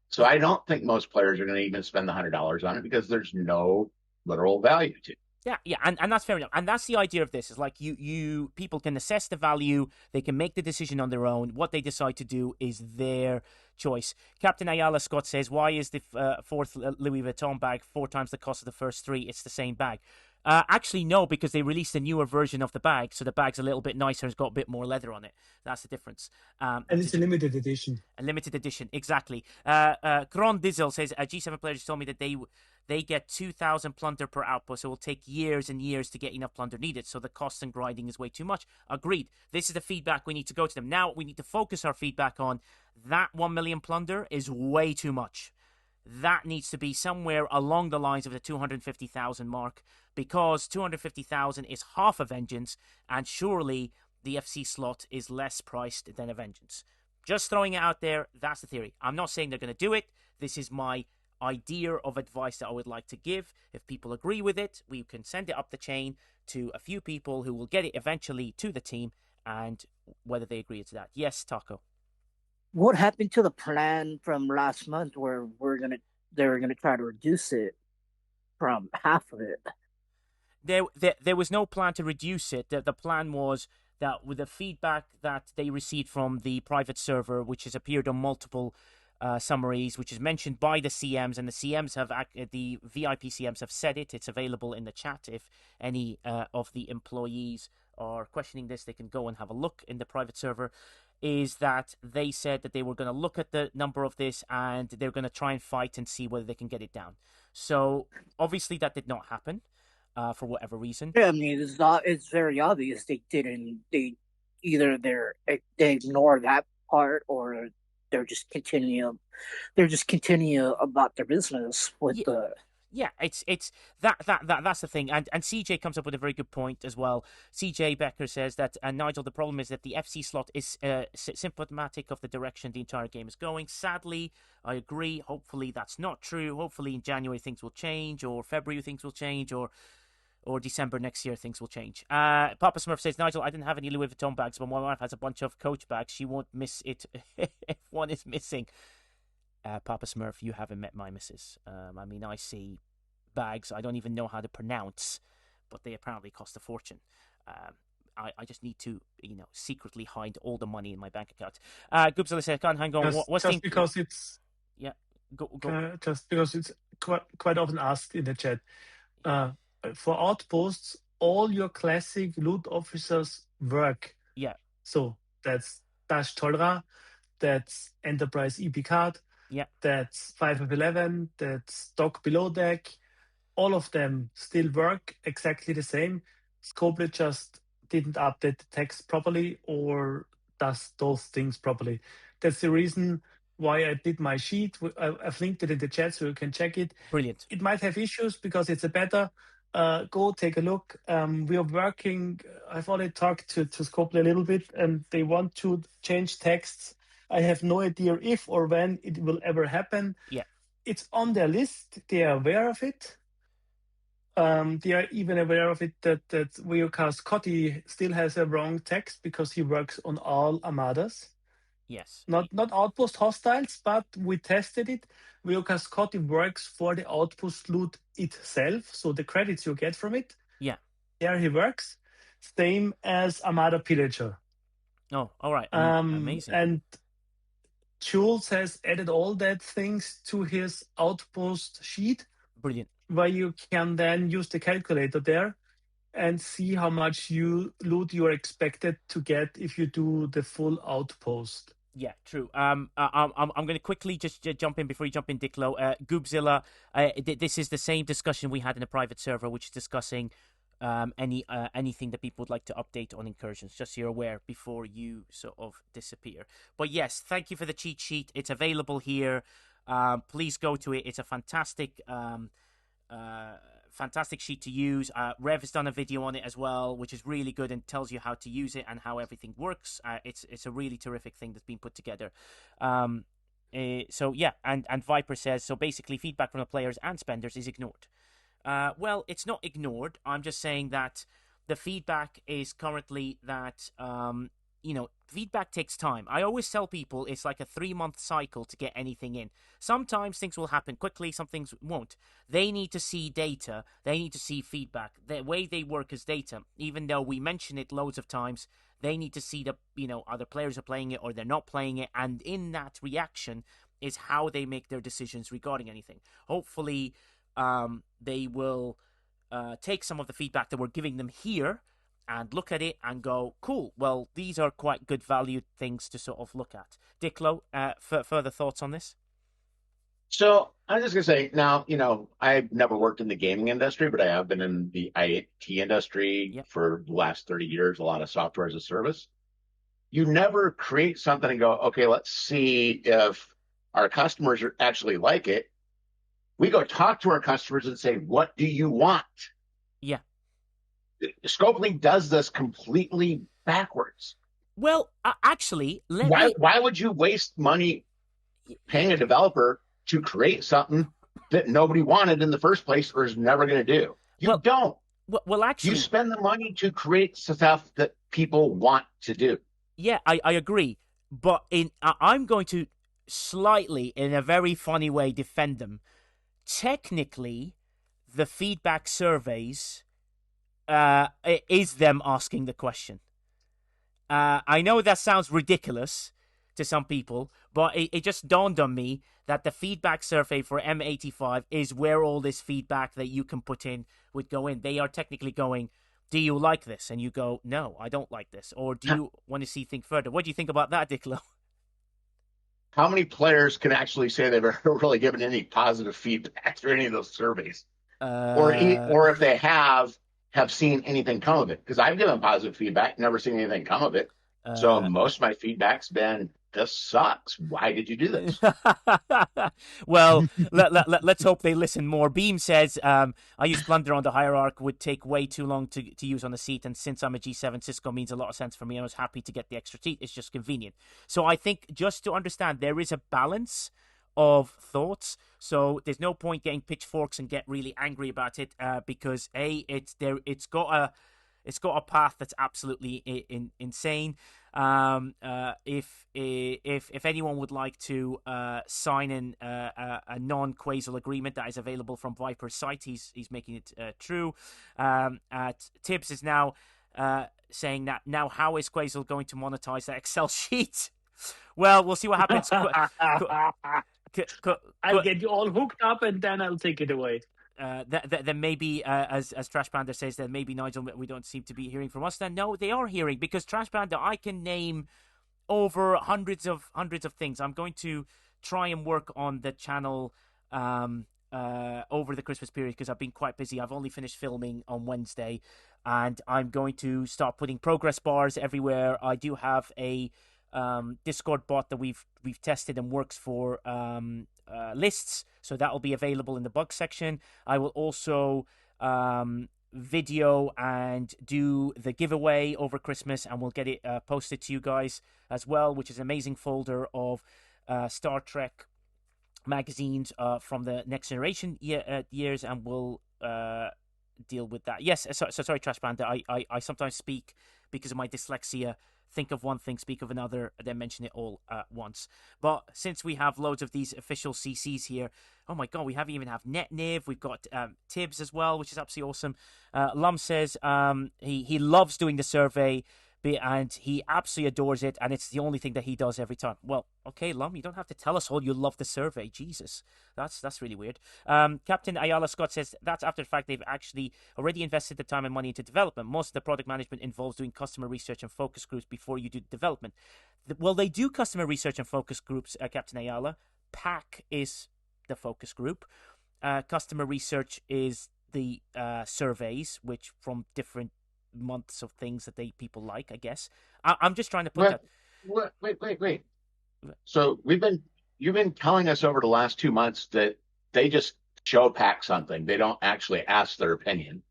[SPEAKER 5] So I don't think most players are going to even spend the $100 on it, because there's no literal value to it.
[SPEAKER 1] Yeah, and that's fair enough. And that's the idea of this, is like you people can assess the value, they can make the decision on their own. What they decide to do is their choice. Captain Ayala Scott says, why is the fourth Louis Vuitton bag 4 times the cost of the first 3? It's the same bag. Actually, no, because they released a newer version of the bag, so the bag's a little bit nicer. It's got a bit more leather on it. That's the difference.
[SPEAKER 4] And it's a limited edition.
[SPEAKER 1] A limited edition, exactly. Grand Dizzle says, G7 players told me that they get 2,000 plunder per outpost, so it will take years and years to get enough plunder needed, so the cost and grinding is way too much. Agreed. This is the feedback we need to go to them. Now we need to focus our feedback on that 1 million plunder is way too much. That needs to be somewhere along the lines of the 250,000 mark, because 250,000 is half a vengeance, and surely the FC slot is less priced than a Vengeance. Just throwing it out there, that's the theory. I'm not saying they're going to do it. This is my idea of advice that I would like to give. If people agree with it, we can send it up the chain to a few people who will get it eventually to the team, and whether they agree to that. Yes, Taco.
[SPEAKER 8] What happened to the plan from last month where they were gonna try to reduce it from half of it?
[SPEAKER 1] There was no plan to reduce it. The plan was that with the feedback that they received from the private server, which has appeared on multiple summaries, which is mentioned by the CMs, and the CMs have the VIP CMs have said it. It's available in the chat. If any of the employees are questioning this, they can go and have a look in the private server. Is that they said that they were going to look at the number of this and they're going to try and fight and see whether they can get it down. So obviously that did not happen for whatever reason.
[SPEAKER 8] Yeah, I mean, it's very obvious they didn't. They ignore that part, or they're just continue about their business with the.
[SPEAKER 1] Yeah, it's that's the thing, and CJ comes up with a very good point as well. CJ Becker says that Nigel, the problem is that the FC slot is symptomatic of the direction the entire game is going. Sadly, I agree. Hopefully that's not true. Hopefully in January things will change, or February things will change, or December next year things will change. Papa Smurf says, Nigel, I didn't have any Louis Vuitton bags, but my wife has a bunch of Coach bags. She won't miss it if one is missing. Papa Smurf, you haven't met my missus. I mean, I see bags I don't even know how to pronounce, but they apparently cost a fortune. I just need to, secretly hide all the money in my bank account. Goobzilla says, can't hang on.
[SPEAKER 4] Just because it's...
[SPEAKER 1] Yeah, go.
[SPEAKER 4] Just because it's quite often asked in the chat. For outposts, all your classic loot officers work.
[SPEAKER 1] Yeah.
[SPEAKER 4] So that's Dash Tolra, that's Enterprise EP card, that's 5 of 11, that's Dock Below Deck. All of them still work exactly the same. Scopely just didn't update the text properly or does those things properly. That's the reason why I did my sheet. I've linked it in the chat so you can check it.
[SPEAKER 1] Brilliant.
[SPEAKER 4] It might have issues because it's a beta. Go take a look. We are working. I've already talked to Scopely a little bit, and they want to change texts. I have no idea if or when it will ever happen.
[SPEAKER 1] Yeah,
[SPEAKER 4] it's on their list. They are aware of it. They are even aware of it that Wyoka Scotty still has a wrong text because he works on all armadas.
[SPEAKER 1] Yes.
[SPEAKER 4] Not outpost hostiles, but we tested it. Wyoka Scotty works for the outpost loot itself, so the credits you get from it.
[SPEAKER 1] Yeah.
[SPEAKER 4] There he works. Same as Armada Pillager.
[SPEAKER 1] Oh, all right. Amazing.
[SPEAKER 4] And Jules has added all that things to his outpost sheet.
[SPEAKER 1] Brilliant.
[SPEAKER 4] Where you can then use the calculator there and see how much loot you are expected to get if you do the full outpost.
[SPEAKER 1] Yeah, true. I'm going to quickly just jump in before you jump in, Dicklow. Goobzilla, this is the same discussion we had in the private server, which is discussing anything that people would like to update on Incursions, just so you're aware before you sort of disappear. But yes, thank you for the cheat sheet. It's available here. Please go to it. It's a fantastic sheet to use. Rev has done a video on it as well, which is really good and tells you how to use it and how everything works. It's a really terrific thing that's been put together. So yeah, and Viper says, so basically feedback from the players and spenders is ignored. Well, it's not ignored. I'm just saying that the feedback is currently that feedback takes time. I always tell people it's like a 3-month cycle to get anything in. Sometimes things will happen quickly, some things won't. They need to see data. They need to see feedback. The way they work is data. Even though we mention it loads of times, they need to see that, other players are playing it or they're not playing it. And in that reaction is how they make their decisions regarding anything. Hopefully, they will take some of the feedback that we're giving them here and look at it and go, cool, well, these are quite good valued things to sort of look at. Dicklow, further thoughts on this?
[SPEAKER 5] So I'm just going to say, now, I've never worked in the gaming industry, but I have been in the IT industry for the last 30 years, a lot of software as a service. You never create something and go, okay, let's see if our customers actually like it. We go talk to our customers and say, what do you want?
[SPEAKER 1] Yeah.
[SPEAKER 5] Scopely does this completely backwards.
[SPEAKER 1] Well, actually,
[SPEAKER 5] why would you waste money paying a developer to create something that nobody wanted in the first place or is never going to do? You don't.
[SPEAKER 1] Well, actually,
[SPEAKER 5] you spend the money to create stuff that people want to do.
[SPEAKER 1] Yeah, I agree, but I'm going to slightly, in a very funny way, defend them. Technically, the feedback surveys is them asking the question. I know that sounds ridiculous to some people, but it just dawned on me that the feedback survey for M85 is where all this feedback that you can put in would go in. They are technically going, do you like this? And you go, no, I don't like this. Or do you want to see things further? What do you think about that, Diclo?
[SPEAKER 5] How many players can actually say they've ever really given any positive feedback through any of those surveys? Or if they have seen anything come of it? Because I've given positive feedback, never seen anything come of it. So most of my feedback's been, this sucks. Why did you do this?
[SPEAKER 1] Well, let's hope they listen more. Beam says, I use Plunder on the Hierarch, would take way too long to use on the seat, and since I'm a G7, Cisco means a lot of sense for me. I was happy to get the extra seat. It's just convenient. So I think, just to understand, there is a balance of thoughts. So there's no point getting pitchforks and get really angry about it, because it's got a path that's absolutely insane. If anyone would like to sign in a non-Quasar agreement that is available from Viper's site, he's making it true. Tibbs is now saying that now how is Quasar going to monetize that Excel sheet? Well, we'll see what happens.
[SPEAKER 4] I'll get you all hooked up and then I'll take it away.
[SPEAKER 1] Then maybe, as Trash Panda says, that maybe, Nigel, we don't seem to be hearing from us. Then no, they are hearing, because Trash Panda, I can name over hundreds of things. I'm going to try and work on the channel over the Christmas period, because I've been quite busy. I've only finished filming on Wednesday, and I'm going to start putting progress bars everywhere. I do have a Discord bot that we've tested and works for lists, so that will be available in the bug section. I will also video and do the giveaway over Christmas, and we'll get it posted to you guys as well, which is an amazing folder of Star Trek magazines from the Next Generation years, and we'll deal with that. Yes, so sorry, Trash Panda. I sometimes speak, because of my dyslexia, think of one thing, speak of another, then mention it all at once. But since we have loads of these official CCs here, oh my god, we even have NetNiv, we've got Tibbs as well, which is absolutely awesome. Lum says he loves doing the survey, and he absolutely adores it, and it's the only thing that he does every time. Well, okay, Lum, you don't have to tell us all you love the survey. Jesus, that's really weird. Captain Ayala Scott says that's after the fact they've actually already invested the time and money into development. Most of the product management involves doing customer research and focus groups before you do development. Well, they do customer research and focus groups, Captain Ayala. PAC is the focus group. Customer research is the surveys, which from different months of things that people like, I guess. I'm just trying to put that.
[SPEAKER 5] Wait. So you've been telling us over the last 2 months that they just show PAC something. They don't actually ask their opinion.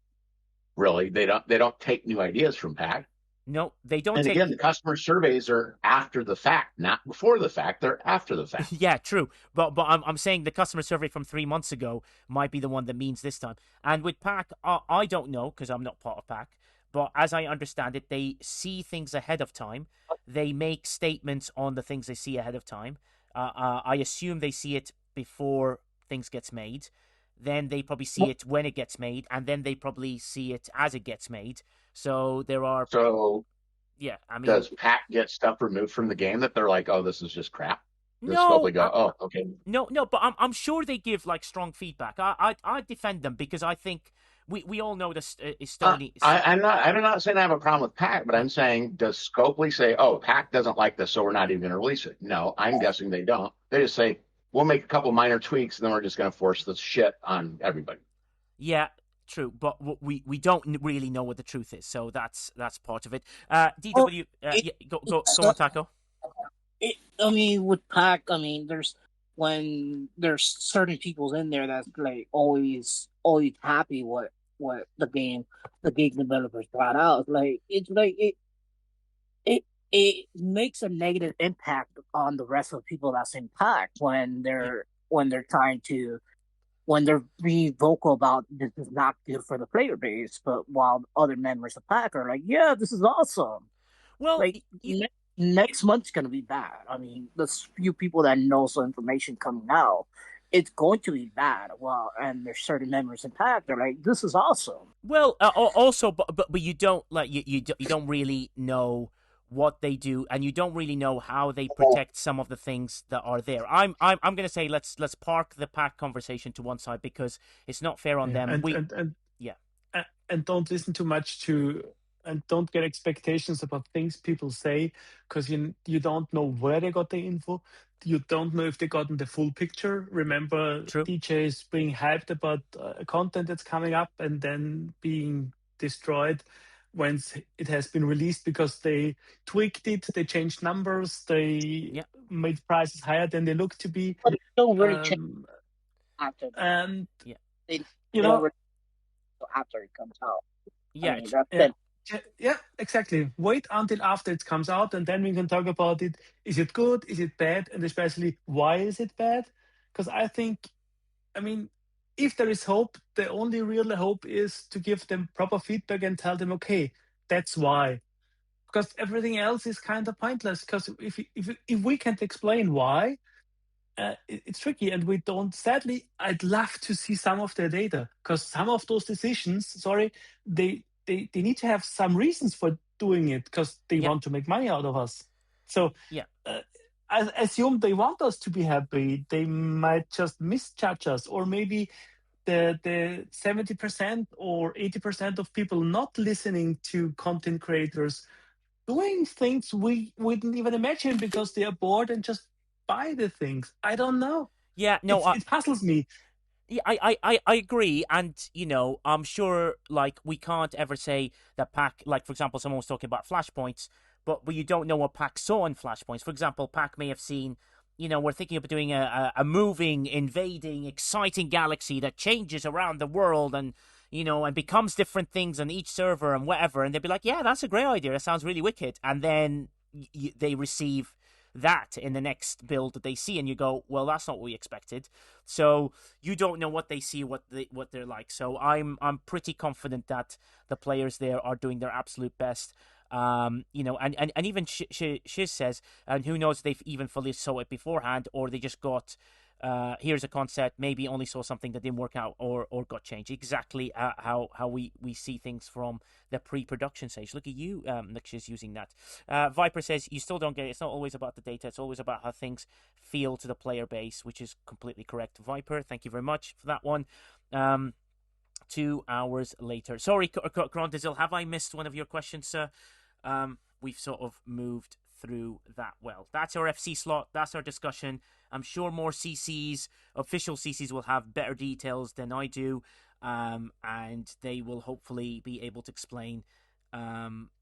[SPEAKER 5] Really, they don't take new ideas from PAC.
[SPEAKER 1] No, they don't.
[SPEAKER 5] And again, the customer surveys are after the fact, not before the fact. They're after the fact.
[SPEAKER 1] Yeah, true. But I'm saying the customer survey from 3 months ago might be the one that means this time. And with PAC, I don't know, because I'm not part of PAC. But as I understand it, they see things ahead of time. They make statements on the things they see ahead of time. I assume they see it before things gets made. Then they probably see it when it gets made, and then they probably see it as it gets made. So there are.
[SPEAKER 5] So
[SPEAKER 1] yeah, I mean,
[SPEAKER 5] does PAC get stuff removed from the game that they're like, oh, this is just crap?
[SPEAKER 1] No,
[SPEAKER 5] go, oh, okay.
[SPEAKER 1] No, but I'm sure they give like strong feedback. I defend them, because I think. We all know this Stony.
[SPEAKER 5] I'm not saying I have a problem with PAC, but I'm saying, does Scopely say, oh, PAC doesn't like this, so we're not even going to release it? No, I'm guessing they don't. They just say, we'll make a couple minor tweaks, and then we're just going to force this shit on everybody.
[SPEAKER 1] Yeah, true, but we don't really know what the truth is, so that's part of it. DW, go on, Taco.
[SPEAKER 8] I mean, with PAC, I mean, there's certain people in there that's like always happy what the game developers brought out. It's like it makes a negative impact on the rest of the people that's in pack when they're being vocal about this is not good for the player base, but while other members of pack are like, yeah, this is awesome.
[SPEAKER 1] Well,
[SPEAKER 8] like next month's gonna be bad. I mean, there's few people that know some information coming out. It's going to be bad. Well, and there's certain members in pack. They're like, this is awesome.
[SPEAKER 1] Well, also, but you don't you don't really know what they do, and you don't really know how they protect some of the things that are there. I'm going to say let's park the pack conversation to one side because it's not fair on them.
[SPEAKER 4] And don't listen too much to. And don't get expectations about things people say, because you don't know where they got the info. You don't know if they gotten the full picture. Remember, DJs being hyped about content that's coming up and then being destroyed once it has been released because they tweaked it, they changed numbers, they made prices higher than they look to be.
[SPEAKER 8] But it's still very changed after.
[SPEAKER 4] And
[SPEAKER 8] after it comes out.
[SPEAKER 1] Yeah.
[SPEAKER 8] I mean,
[SPEAKER 4] yeah, exactly. Wait until after it comes out, and then we can talk about it. Is it good? Is it bad? And especially, why is it bad? Because I mean, if there is hope, the only real hope is to give them proper feedback and tell them, okay, that's why. Because everything else is kind of pointless. Because if we can't explain why, it's tricky, and we don't. Sadly, I'd love to see some of their data, because some of those decisions, they need to have some reasons for doing it, because they want to make money out of us. So I assume they want us to be happy. They might just misjudge us, or maybe the 70% or 80% of people not listening to content creators doing things we wouldn't even imagine because they are bored and just buy the things. I don't know.
[SPEAKER 1] Yeah, no,
[SPEAKER 4] it puzzles me.
[SPEAKER 1] Yeah, I agree, and I'm sure we can't ever say that pack, for example, someone was talking about flashpoints, but you don't know what pack saw in flashpoints. For example, pack may have seen, we're thinking of doing a moving, invading, exciting galaxy that changes around the world and and becomes different things on each server and whatever, and they'd be like, yeah, that's a great idea, that sounds really wicked, and then they receive that in the next build that they see, and you go, well, that's not what we expected. So you don't know what they see, what they're like. So I'm pretty confident that the players there are doing their absolute best. And even Shiz says, and who knows, they've even fully saw it beforehand, or they just got here's a concept, maybe only saw something that didn't work out or got changed. Exactly how we see things from the pre-production stage. Look at you, Shiz, using that. Viper says, you still don't get it. It's not always about the data. It's always about how things feel to the player base, which is completely correct. Viper, thank you very much for that one. 2 hours later. Sorry, Grondizil, have I missed one of your questions, sir? We've sort of moved through that. Well, that's our FC slot. That's our discussion. I'm sure more CCs, official CCs, will have better details than I do, and they will hopefully be able to explain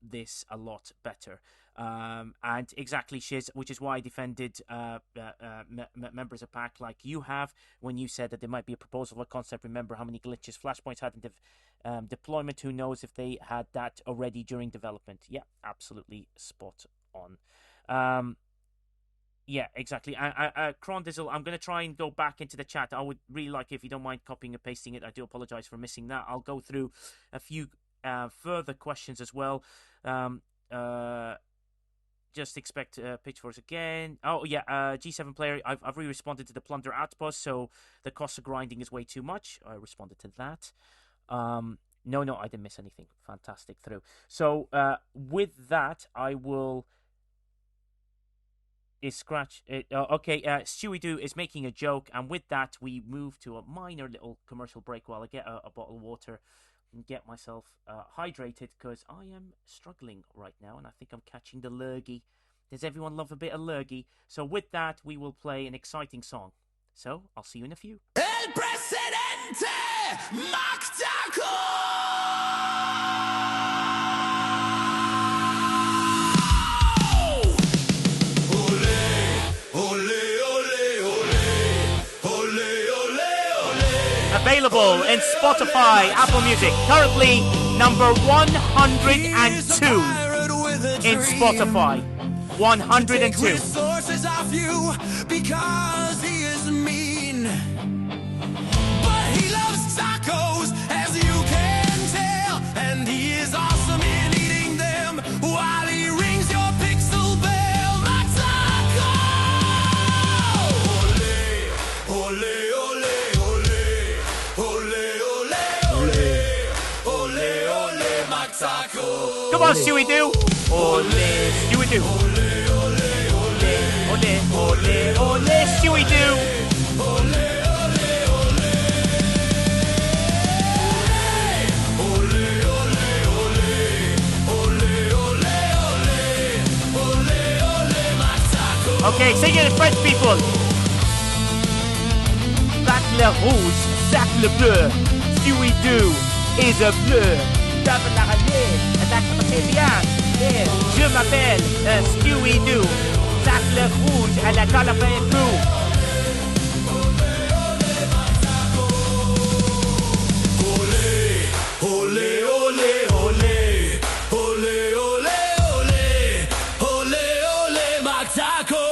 [SPEAKER 1] this a lot better. And exactly, Shiz, which is why I defended members of PAC like you have when you said that there might be a proposal or concept. Remember how many glitches Flashpoints had in deployment? Who knows if they had that already during development? Yeah, absolutely spot on. Yeah, exactly. Crondizzle, I'm going to try and go back into the chat. I would really like, if you don't mind copying and pasting it. I do apologize for missing that. I'll go through a few further questions as well. Just expect pitchforks again. Oh, yeah, G7 player, I've re-responded to the plunder outpost, so the cost of grinding is way too much. I responded to that. No, I didn't miss anything. Fantastic through. So, with that, I will... Stewie Doo is making a joke, and with that, we move to a minor little commercial break while I get a bottle of water and get myself hydrated, because I am struggling right now, and I think I'm catching the lurgy. Does everyone love a bit of lurgy? So with that, we will play an exciting song. So, I'll see you in a few.
[SPEAKER 2] El Presidente Mactaco!
[SPEAKER 1] Available in Spotify, Apple Music. Currently number 102 in Spotify. 102.
[SPEAKER 2] Resources off you because he is mean. But he loves tacos, as you can tell, and he is awesome in eating them while he rings your pixel bell. My taco! Ole, ole, ole, ole, ole, ole, ole, ole, my taco.
[SPEAKER 1] Come on, Stewie Doo. Ole, Stewie Doo. Ole, ole, ole, Stewie Doo. Okay, sing it in French, people. Sac le rouge, sac le bleu. Stewie Doo is a bleu. Tape la rallye, attaque très bien. Yeah. Je m'appelle Stewie Doo. Sac le rouge à la Calabin Crew.
[SPEAKER 2] Ole, ole, ole, ole, ole, ole, ole, ole, my taco.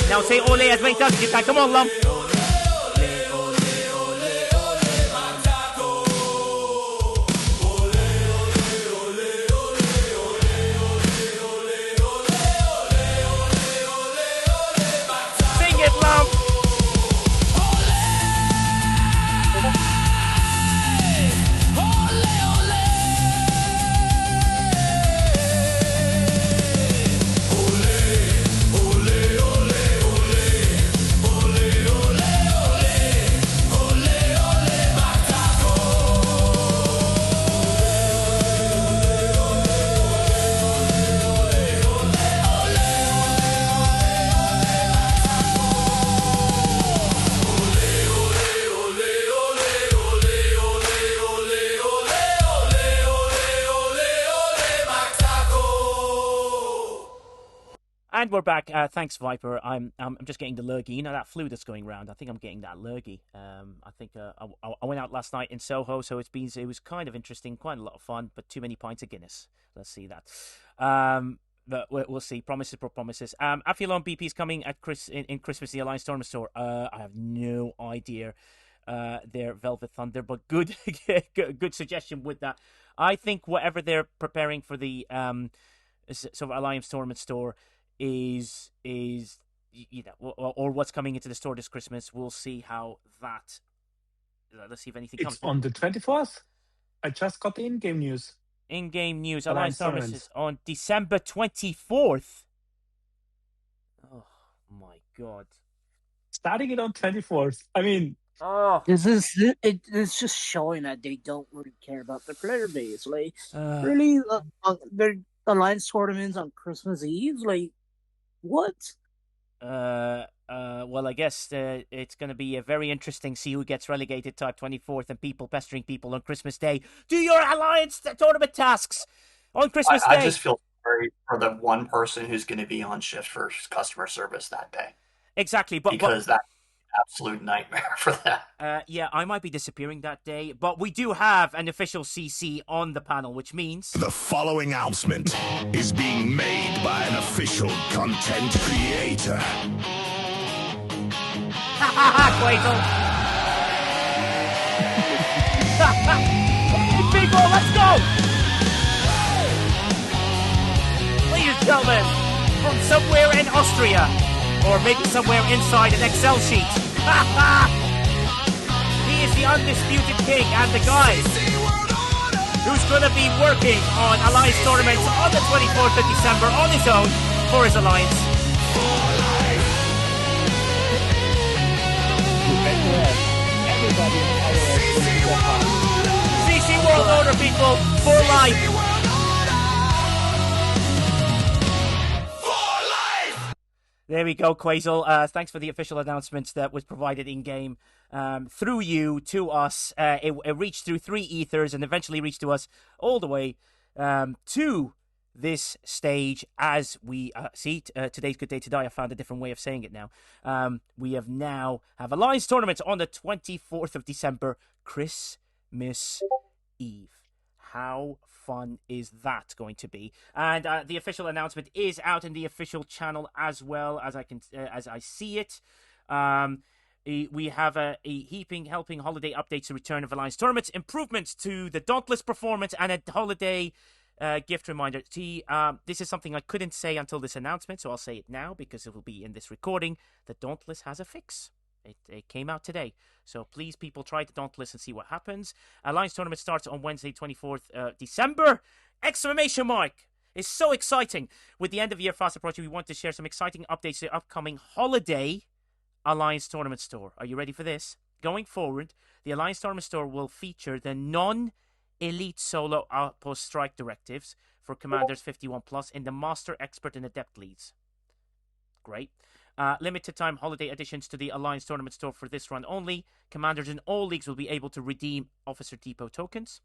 [SPEAKER 1] Now say ole as many times as you can. Come on, Lum. Sing it, Lum. And we're back. Thanks, Viper. I'm just getting the lurgy. You know that flu that's going around. I think I'm getting that lurgy. I think I went out last night in Soho, so it was kind of interesting, quite a lot of fun, but too many pints of Guinness. Let's see that. But we'll see. Promises, promises. Afielon BP's coming at in Christmas the Alliance Tournament store. I have no idea. Their Velvet Thunder, but good good suggestion with that. I think whatever they're preparing for the sort of Alliance Tournament store is you know, or what's coming into the store this Christmas. We'll see how that. Let's see if anything comes.
[SPEAKER 4] It's on the 24th. I just got the in-game news.
[SPEAKER 1] In-game news. Alliance Tournament is on December 24th. Oh my God!
[SPEAKER 4] Starting it on 24th. I mean,
[SPEAKER 8] it's just showing that they don't really care about the player base. Like, really, their Alliance tournaments on Christmas Eve. Like, what?
[SPEAKER 1] Well, I guess it's going to be a very interesting. See who gets relegated type 24th, and people pestering people on Christmas Day. Do your Alliance tournament tasks on Christmas Day.
[SPEAKER 11] I just feel sorry for the one person who's going to be on shift for customer service that day.
[SPEAKER 1] Exactly,
[SPEAKER 11] because that's an absolute nightmare for that.
[SPEAKER 1] Yeah, I might be disappearing that day, but we do have an official CC on the panel, which means
[SPEAKER 3] the following announcement is being made by an official content creator.
[SPEAKER 1] Quazel. Big ball, let's go! Ladies and gentlemen, from somewhere in Austria, or maybe somewhere inside an Excel sheet. He is the undisputed king and the guy who's going to be working on Alliance tournaments on the 24th of December on his own for his Alliance. CC World Order, people, for life. There we go, Quazel. Thanks for the official announcements that was provided in-game through you to us. It reached through 3 ethers and eventually reached to us all the way to this stage as we see. Today's Good Day to Die. I found a different way of saying it now. We have now have Alliance tournament on the 24th of December, Christmas Eve. How fun is that going to be? And the official announcement is out in the official channel as well as I see it. We have a heaping helping holiday updates to return of Alliance tournaments, improvements to the Dauntless performance, and a holiday gift reminder. This is something I couldn't say until this announcement, so I'll say it now because it will be in this recording. The Dauntless has a fix. It came out today. So please, people, try the Dauntless and see what happens. Alliance tournament starts on Wednesday, 24th December! Exclamation mark! It's so exciting. With the end of year fast approaching, we want to share some exciting updates to the upcoming holiday Alliance Tournament Store. Are you ready for this? Going forward, the Alliance Tournament Store will feature the non-elite solo outpost strike directives for Commanders 51+ in the Master, Expert, and Adept leads. Great. Limited time holiday additions to the Alliance Tournament Store for this run only. Commanders in all leagues will be able to redeem Officer Depot tokens.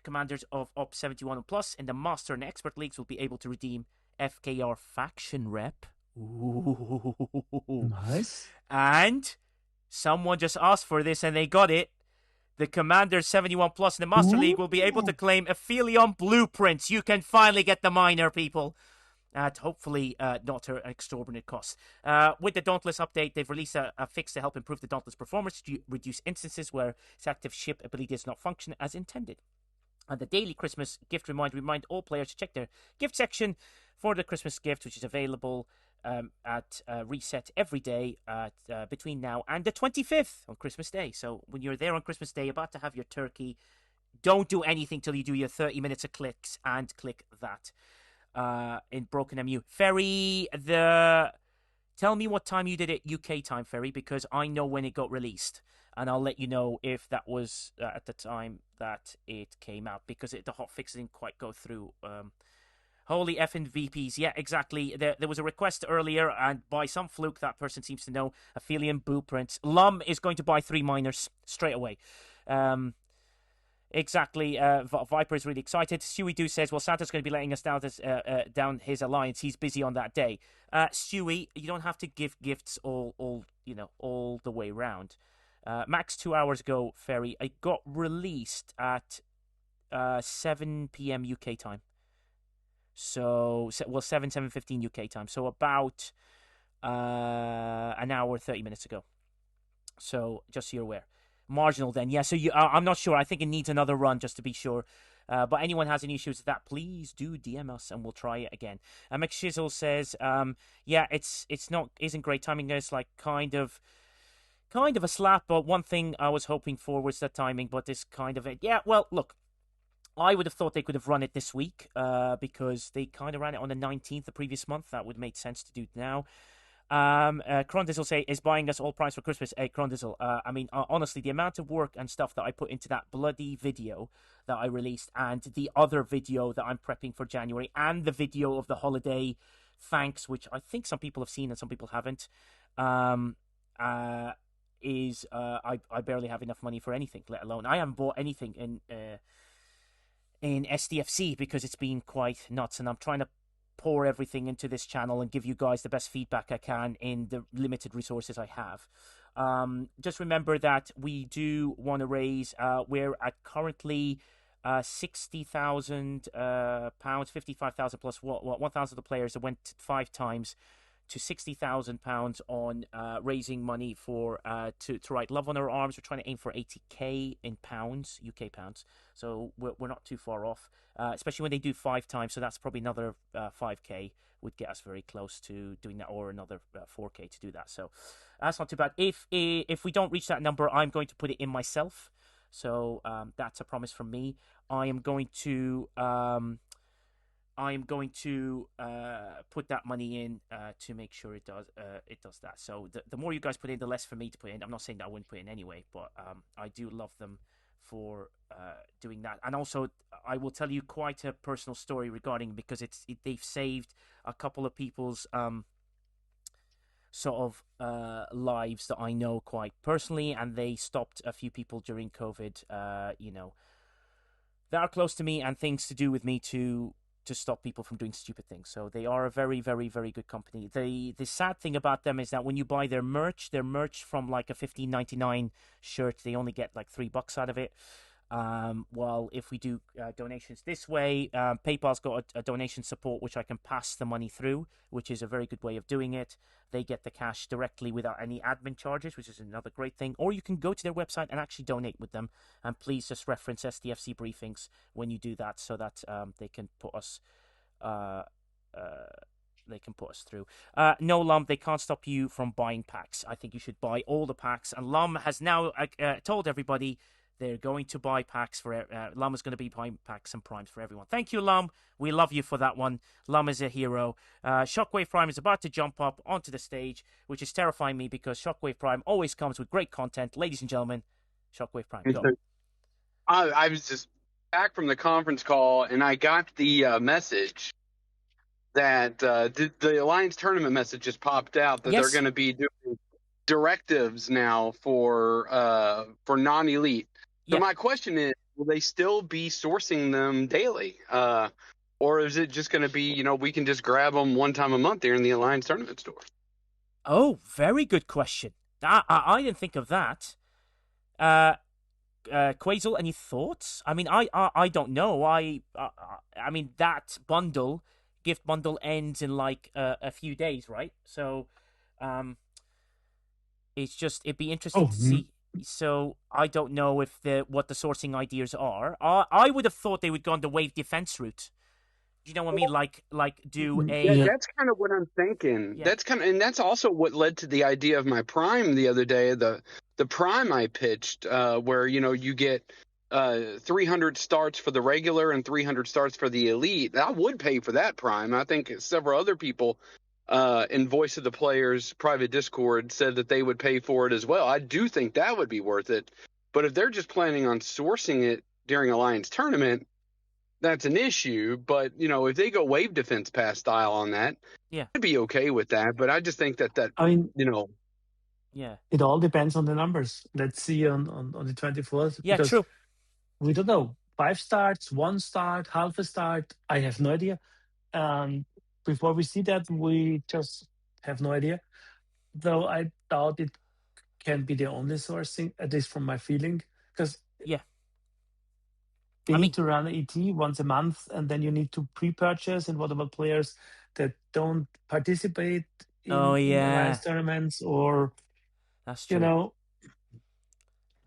[SPEAKER 1] Commanders of Op 71+ in the Master and Expert leagues will be able to redeem FKR Faction Rep. Ooh.
[SPEAKER 4] Nice.
[SPEAKER 1] And someone just asked for this and they got it. The Commanders 71+ in the Master League will be able to claim Aphelion blueprints. You can finally get the minor, people. At hopefully not an exorbitant cost. With the Dauntless update, they've released a fix to help improve the Dauntless performance to reduce instances where its active ship ability does not function as intended. And the daily Christmas gift remind all players to check their gift section for the Christmas gift, which is available at reset every day between now and the 25th on Christmas Day. So when you're there on Christmas Day, about to have your turkey, don't do anything till you do your 30 minutes of clicks and click that. In Broken MU. Ferry, tell me what time you did it UK time, Ferry, because I know when it got released. And I'll let you know if that was at the time that it came out, because the hotfix didn't quite go through. Holy effing VPs. Yeah, exactly. There was a request earlier, and by some fluke, that person seems to know Aphelion blueprints. Lum is going to buy 3 miners straight away. Exactly. Viper is really excited. Stewie Doo says, well, Santa's going to be letting us down his alliance. He's busy on that day. Stewie, you don't have to give gifts all the way around. Max 2 hours ago, Ferry, it got released at 7 p.m. UK time. So, 7:15 UK time. So about an hour, 30 minutes ago. So just so you're aware. Marginal then, yeah. So I'm not sure. I think it needs another run just to be sure. But anyone has any issues with that, please do DM us and we'll try it again. McShizzle says, yeah, isn't great timing. It's like kind of a slap. But one thing I was hoping for was the timing. But this kind of it, yeah. Well, look, I would have thought they could have run it this week because they kind of ran it on the 19th the previous month. That would make sense to do it now. Crondizzle say is buying us all price for Christmas. Hey, Crondizzle, I mean, honestly, the amount of work and stuff that I put into that bloody video that I released, and the other video that I'm prepping for January, and the video of the holiday thanks, which I think some people have seen and some people haven't, I barely have enough money for anything, let alone I haven't bought anything in STFC because it's been quite nuts, and I'm trying to pour everything into this channel and give you guys the best feedback I can in the limited resources I have. Just remember that we do want to raise, we're at currently £60,000, 55,000 plus 1,000 of the players that went 5 times to £60,000 on raising money for to write Love on Our Arms. We're trying to aim for 80k in pounds, UK pounds. So we're not too far off, especially when they do 5 times. So that's probably another 5k would get us very close to doing that, or another 4k to do that. So that's not too bad. If we don't reach that number, I'm going to put it in myself. So that's a promise from me. I am going to put that money in to make sure it does that. So the more you guys put in, the less for me to put in. I'm not saying that I wouldn't put in anyway, but I do love them for doing that. And also, I will tell you quite a personal story regarding, because they've saved a couple of people's sort of lives that I know quite personally, and they stopped a few people during COVID, that are close to me, and things to do with me to stop people from doing stupid things. So they are a very, very, very good company. The sad thing about them is that when you buy their merch from like a $15.99 shirt, they only get like $3 out of it. Well, if we do donations this way, PayPal's got a donation support which I can pass the money through, which is a very good way of doing it. They get the cash directly without any admin charges, which is another great thing. Or you can go to their website and actually donate with them. And please just reference STFC Briefings when you do that, so that they can put us through. No, Lum, they can't stop you from buying packs. I think you should buy all the packs. And Lum has now told everybody they're going to buy packs for. Lum is going to be buying packs and primes for everyone. Thank you, Lum. We love you for that one. Lum is a hero. Shockwave Prime is about to jump up onto the stage, which is terrifying me because Shockwave Prime always comes with great content. Ladies and gentlemen, Shockwave Prime, go.
[SPEAKER 9] I was just back from the conference call, and I got the message that the Alliance tournament message just popped out that they're going to be doing directives now for non-elite. So my question is, will they still be sourcing them daily? Or is it just going to be, we can just grab them one time a month here in the Alliance tournament store?
[SPEAKER 1] Oh, very good question. I didn't think of that. Quasel, any thoughts? I mean, I don't know. I mean, that gift bundle ends in like a few days, right? So, it'd be interesting to see. So I don't know what the sourcing ideas are. I would have thought they would go on the wave defense route. You know what I mean? Like do a.
[SPEAKER 9] Yeah, that's kind of what I'm thinking. Yeah. That's also what led to the idea of my Prime the other day. The Prime I pitched, where you get 300 starts for the regular and 300 starts for the elite. I would pay for that Prime. I think several other people in Voice of the Players private Discord said that they would pay for it as well. I do think that would be worth it. But if they're just planning on sourcing it during Alliance tournament, that's an issue. But, if they go wave defense pass style on that, I'd be okay with that. But I just think that
[SPEAKER 1] yeah,
[SPEAKER 4] it all depends on the numbers. Let's see on the 24th.
[SPEAKER 1] Yeah, true.
[SPEAKER 4] We don't know. 5 starts, 1 start, half a start. I have no idea. Before we see that, we just have no idea. Though I doubt it can be the only sourcing, at least from my feeling. Because they need to run ET once a month, and then you need to pre-purchase. And what about players that don't participate in Alliance tournaments or,
[SPEAKER 1] that's true.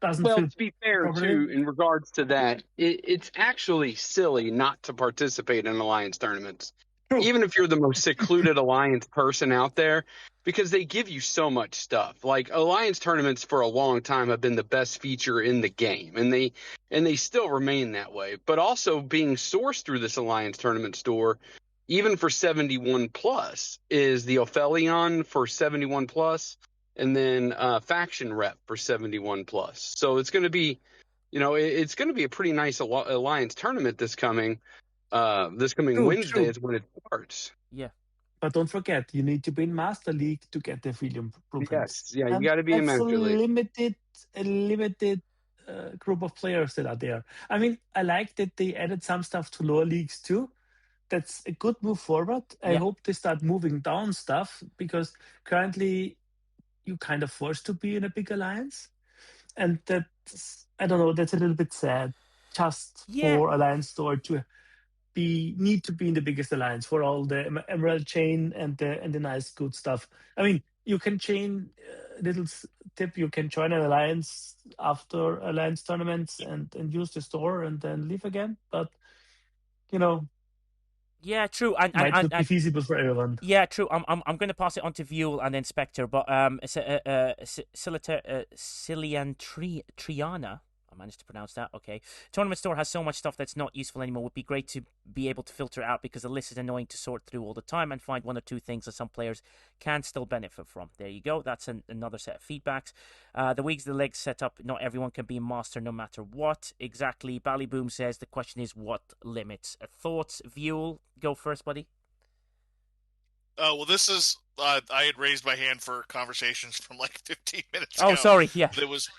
[SPEAKER 9] To be fair, too, in regards to that, it's actually silly not to participate in Alliance tournaments. Even if you're the most secluded Alliance person out there, because they give you so much stuff. Like Alliance tournaments for a long time have been the best feature in the game, and they still remain that way. But also being sourced through this Alliance tournament store, even for 71 plus, is the Ophelion for 71 plus, and then Faction Rep for 71 plus. So it's going to be, it's going to be a pretty nice Alliance tournament this coming Wednesday is when it starts.
[SPEAKER 1] Yeah.
[SPEAKER 4] But don't forget, you need to be in Master League to get the Aphelion blueprints.
[SPEAKER 9] Yes, yeah, you got to be in Master League.
[SPEAKER 4] A limited group of players that are there. I mean, I like that they added some stuff to lower leagues too. That's a good move forward. I hope they start moving down stuff, because currently you're kind of forced to be in a big alliance. And that's, I don't know, that's a little bit sad. Just for Alliance Store to need to be in the biggest alliance for all the Emerald chain and the nice good stuff. I mean, you can chain little tip. You can join an alliance after alliance tournaments and use the store and then leave again. But
[SPEAKER 1] yeah, true.
[SPEAKER 4] And might not be feasible for everyone.
[SPEAKER 1] Yeah, true. I'm going to pass it on to Vuel and then Spectre. But Cillian Triana. I managed to pronounce that. Okay. Tournament Store has so much stuff that's not useful anymore. It would be great to be able to filter out, because the list is annoying to sort through all the time, and find 1 or 2 things that some players can still benefit from. There you go. That's another set of feedbacks. The Wigs, the Legs setup. Not everyone can be a master no matter what. Exactly. Ballyboom says the question is what limits. Thoughts? Vuel, go first, buddy.
[SPEAKER 10] Well, this is I had raised my hand for conversations from like 15 minutes ago.
[SPEAKER 1] Oh, sorry. Yeah.
[SPEAKER 10] It was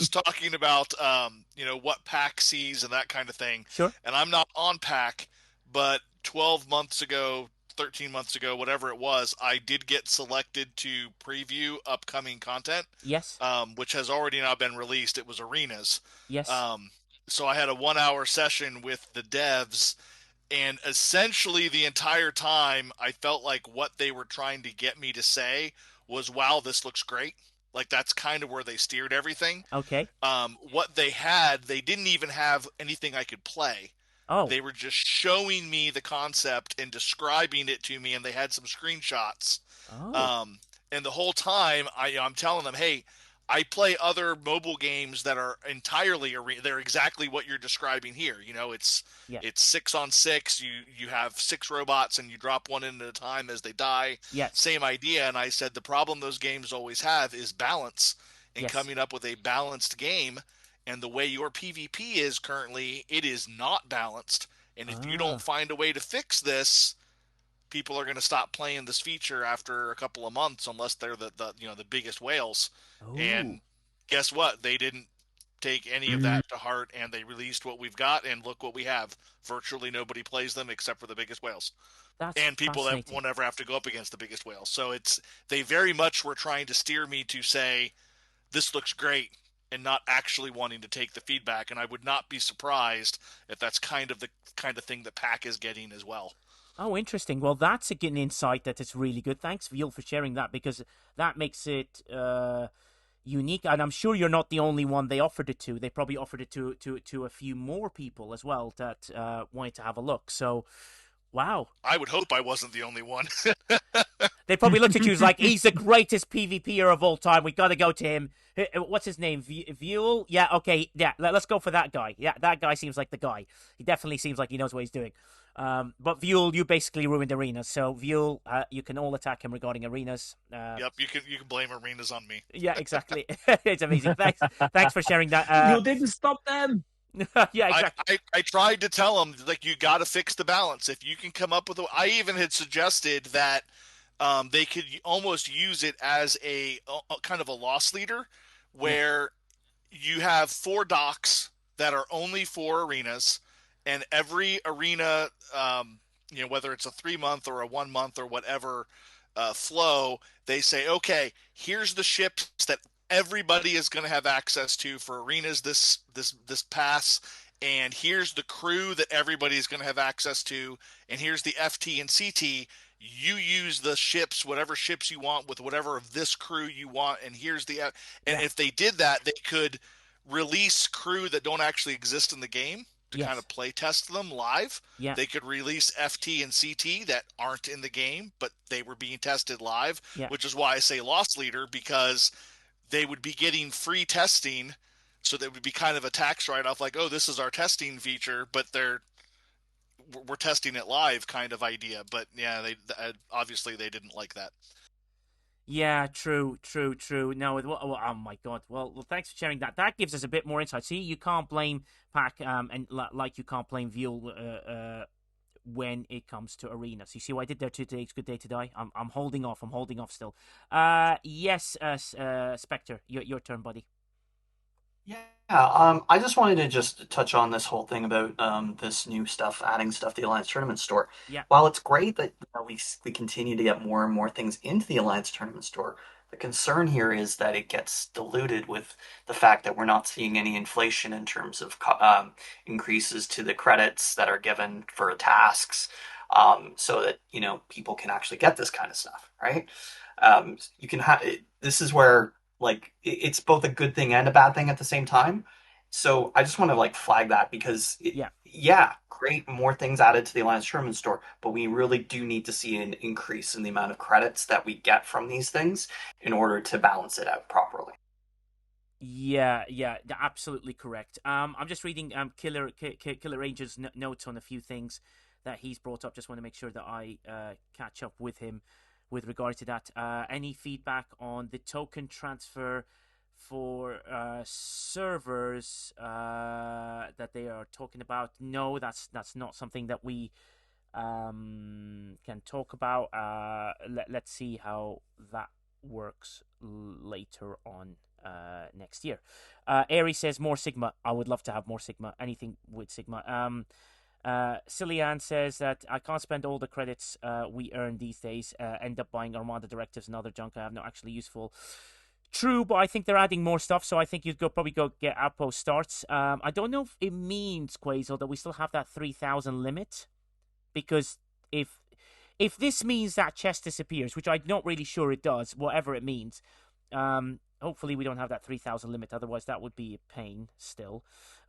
[SPEAKER 10] talking about what PAC sees and that kind of thing.
[SPEAKER 1] Sure.
[SPEAKER 10] And I'm not on PAC, but 12 months ago, 13 months ago, whatever it was, I did get selected to preview upcoming content.
[SPEAKER 1] Yes.
[SPEAKER 10] Which has already now been released. It was Arenas.
[SPEAKER 1] Yes.
[SPEAKER 10] So I had a 1-hour session with the devs, and essentially the entire time I felt like what they were trying to get me to say was, wow, this looks great. Like, that's kind of where they steered everything.
[SPEAKER 1] Okay.
[SPEAKER 10] What they had, they didn't even have anything I could play.
[SPEAKER 1] Oh.
[SPEAKER 10] They were just showing me the concept and describing it to me, and they had some screenshots.
[SPEAKER 1] Oh.
[SPEAKER 10] And the whole time, I'm telling them, hey, I play other mobile games that are entirely they're exactly what you're describing here. You know, it's 6-on-6. You have 6 robots and you drop one in at a time as they die.
[SPEAKER 1] Yes.
[SPEAKER 10] Same idea. And I said the problem those games always have is balance, and coming up with a balanced game. And the way your PvP is currently, it is not balanced. And if you don't find a way to fix this, people are going to stop playing this feature after a couple of months unless they're the biggest whales.
[SPEAKER 1] Ooh.
[SPEAKER 10] And guess what? They didn't take any of that to heart, and they released what we've got, and look what we have. Virtually nobody plays them except for the biggest whales. And people that won't ever have to go up against the biggest whales. So they very much were trying to steer me to say, this looks great, and not actually wanting to take the feedback. And I would not be surprised if that's kind of the kind of thing that PAC is getting as well.
[SPEAKER 1] Oh, interesting. Well, that's an insight that is really good. Thanks, Veal, for sharing that, because that makes it unique. And I'm sure you're not the only one they offered it to. They probably offered it to a few more people as well that wanted to have a look. So, wow.
[SPEAKER 10] I would hope I wasn't the only one.
[SPEAKER 1] They probably looked at you as like, he's the greatest PvPer of all time. We got to go to him. What's his name? Veal? Yeah, okay. Yeah, let's go for that guy. Yeah, that guy seems like the guy. He definitely seems like he knows what he's doing. But Veal, you basically ruined Arenas. So Veal, you can all attack him regarding Arenas.
[SPEAKER 10] Yep, you can blame Arenas on me.
[SPEAKER 1] Yeah, exactly. It's amazing. Thanks for sharing that.
[SPEAKER 4] You didn't stop them.
[SPEAKER 1] Yeah, exactly.
[SPEAKER 10] I tried to tell them, like, you got to fix the balance. If you can come up with I even had suggested that they could almost use it as a kind of a loss leader, where you have 4 docks that are only for arenas, and every arena, whether it's a 3-month or a 1-month or whatever flow, they say, okay, here's the ships that everybody is going to have access to for arenas this pass, and here's the crew that everybody is going to have access to, and here's the FT and CT. You use the ships, whatever ships you want, with whatever of this crew you want, and here's the and if they did that, they could release crew that don't actually exist in the game to kind of play test them live.
[SPEAKER 1] Yeah.
[SPEAKER 10] They could release FT and CT that aren't in the game, but they were being tested live, which is why I say loss leader, because they would be getting free testing, so that would be kind of a tax write-off, like, oh, this is our testing feature, but we're testing it live kind of idea. But yeah, they obviously they didn't like that.
[SPEAKER 1] Yeah, true. No, oh my God. Well, thanks for sharing that. That gives us a bit more insight. See, you can't blame PAC, and like you can't blame Veal when it comes to arenas. You see what I did there today? It's a good day to die. I'm holding off. I'm holding off still. Yes, Spectre, your turn, buddy.
[SPEAKER 11] Yeah, I just wanted to just touch on this whole thing about this new stuff, adding stuff to the Alliance Tournament Store.
[SPEAKER 1] Yeah.
[SPEAKER 11] While it's great that we continue to get more and more things into the Alliance Tournament Store, the concern here is that it gets diluted with the fact that we're not seeing any inflation in terms of increases to the credits that are given for tasks, so that people can actually get this kind of stuff, right? You can have this is where, like, it's both a good thing and a bad thing at the same time. So I just want to flag that, because great, more things added to the Alliance Tournament Store, but we really do need to see an increase in the amount of credits that we get from these things in order to balance it out properly.
[SPEAKER 1] Yeah, absolutely correct. I'm just reading Killer Ranger's notes on a few things that he's brought up. Just want to make sure that I catch up with him with regard to that. Any feedback on the token transfer for servers that they are talking about? No, that's not something that we can talk about. Let's see how that works later on next year. Aries says more Sigma. I would love to have more Sigma. Anything with Sigma. Cillian says that I can't spend all the credits we earn these days. End up buying Armada Directives and other junk I have no actually useful. True, but I think they're adding more stuff, so I think you'd probably go get outpost starts. I don't know if it means, Quasel, that we still have that 3,000 limit, because if this means that chest disappears, which I'm not really sure it does, whatever it means, hopefully we don't have that 3,000 limit, otherwise that would be a pain still.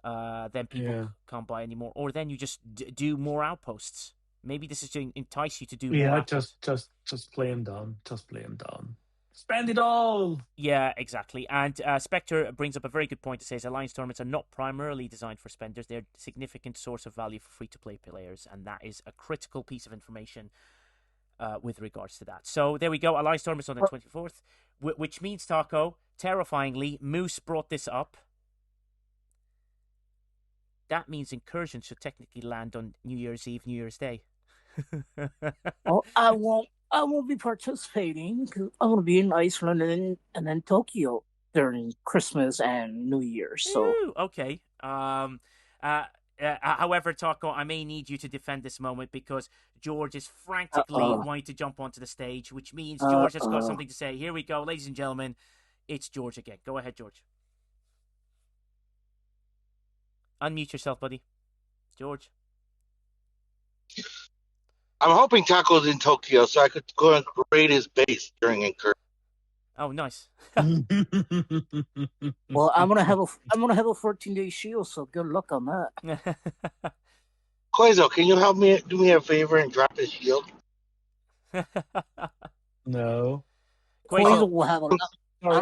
[SPEAKER 1] Then people can't buy anymore, or then you just do more outposts. Maybe this is to entice you to do more outposts.
[SPEAKER 4] just play them down. Just play them down. Spend it all!
[SPEAKER 1] Yeah, exactly. And Spectre brings up a very good point. It says Alliance tournaments are not primarily designed for spenders. They're a significant source of value for free-to-play players, and that is a critical piece of information with regards to that. So there we go. Alliance tournaments on the 24th, which means, Taco, terrifyingly, Moose brought this up. That means Incursions should technically land on New Year's Eve, New Year's Day.
[SPEAKER 8] Oh, I won't be participating because I'm going to be in Iceland and then Tokyo during Christmas and New Year's. So
[SPEAKER 1] ooh, okay. However, Taco, I may need you to defend this moment because George is frantically wanting to jump onto the stage, which means George has got something to say. Here we go, ladies and gentlemen. It's George again. Go ahead, George. Unmute yourself, buddy. George.
[SPEAKER 7] I'm hoping Taco's in Tokyo so I could go and raid his base during Incursions.
[SPEAKER 1] Oh, nice.
[SPEAKER 8] Well, I'm gonna have a 14-day shield, so good luck on that.
[SPEAKER 7] Quasel, can you help me do me a favor and drop his shield?
[SPEAKER 4] No.
[SPEAKER 8] Quasel will have a lot. I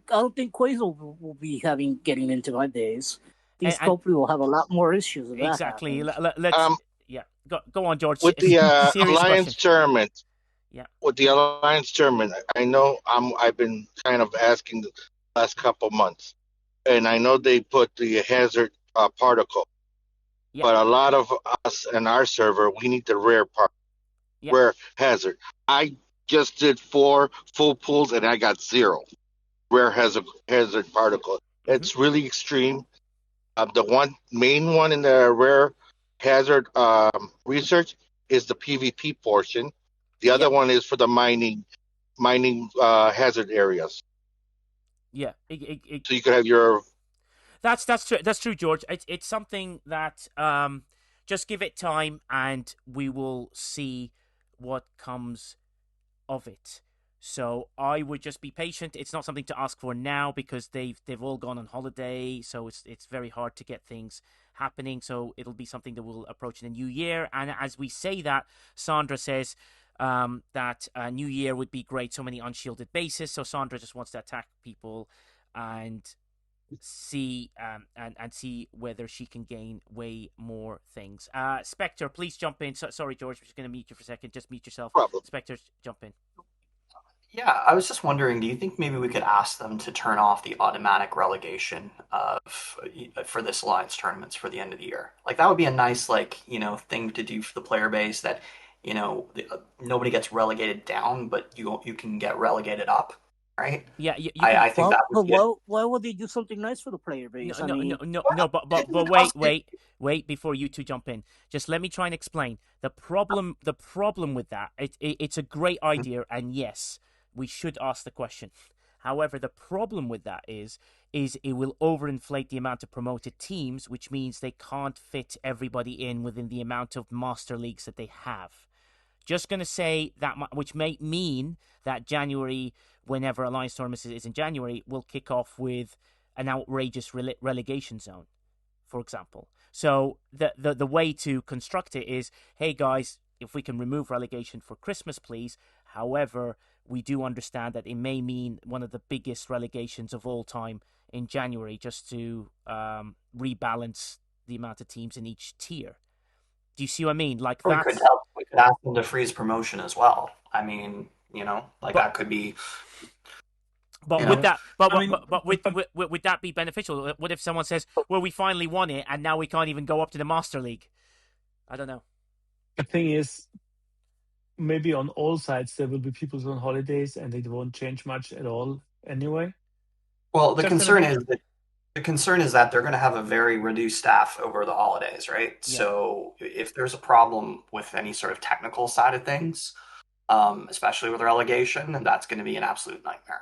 [SPEAKER 8] don't think Quasel will be getting into my base. These Scopely will have a lot more issues.
[SPEAKER 1] Exactly. Let's go on, George.
[SPEAKER 7] With the Alliance tournament.
[SPEAKER 1] Yeah.
[SPEAKER 7] With the Alliance tournament, I know I've been kind of asking the last couple months, and I know they put the hazard particle, but a lot of us and our server, we need the rare part, rare hazard. I just did 4 full pulls and I got 0 rare hazard particle. It's really extreme. The main one in the rare hazard research is the PvP portion. The other one is for the mining hazard areas.
[SPEAKER 1] Yeah.
[SPEAKER 7] So you could have your.
[SPEAKER 1] That's true. That's true, George. It's something that just give it time, and we will see what comes of it. So I would just be patient. It's not something to ask for now because they've all gone on holiday, so it's very hard to get things happening. So it'll be something that we'll approach in the new year. And as we say that, Sandra says that New Year would be great. So many unshielded bases. So Sandra just wants to attack people and see and see whether she can gain way more things. Spectre, please jump in. Sorry, George, we're just going to mute you for a second. Just mute yourself.
[SPEAKER 7] Problem.
[SPEAKER 1] Spectre, jump in.
[SPEAKER 11] Yeah, I was just wondering, do you think maybe we could ask them to turn off the automatic relegation for this Alliance tournaments for the end of the year? Like, that would be a nice, thing to do for the player base that, nobody gets relegated down, but you can get relegated up, right?
[SPEAKER 1] Yeah,
[SPEAKER 11] I think that would be
[SPEAKER 8] why would they do something nice for the player base?
[SPEAKER 1] No, but wait, before you two jump in. Just let me try and explain. The problem with that, it's a great idea, and yes, we should ask the question. However, the problem with that is it will overinflate the amount of promoted teams, which means they can't fit everybody in within the amount of master leagues that they have. Just going to say that, which may mean that January, whenever Alliance Tournament is in January, will kick off with an outrageous relegation zone, for example. So the way to construct it is, hey guys, if we can remove relegation for Christmas, please. However, we do understand that it may mean one of the biggest relegations of all time in January, just to rebalance the amount of teams in each tier. Do you see what I mean? Like
[SPEAKER 11] we could ask them to freeze promotion as well. I mean, that could be.
[SPEAKER 1] But would that be beneficial? What if someone says, "Well, we finally won it, and now we can't even go up to the Master League"? I don't know.
[SPEAKER 4] The thing is, maybe on all sides there will be people on holidays, and it won't change much at all anyway.
[SPEAKER 11] Well, the concern is that The concern is that they're going to have a very reduced staff over the holidays, right? Yeah. So if there's a problem with any sort of technical side of things, especially with relegation, then that's going to be an absolute nightmare.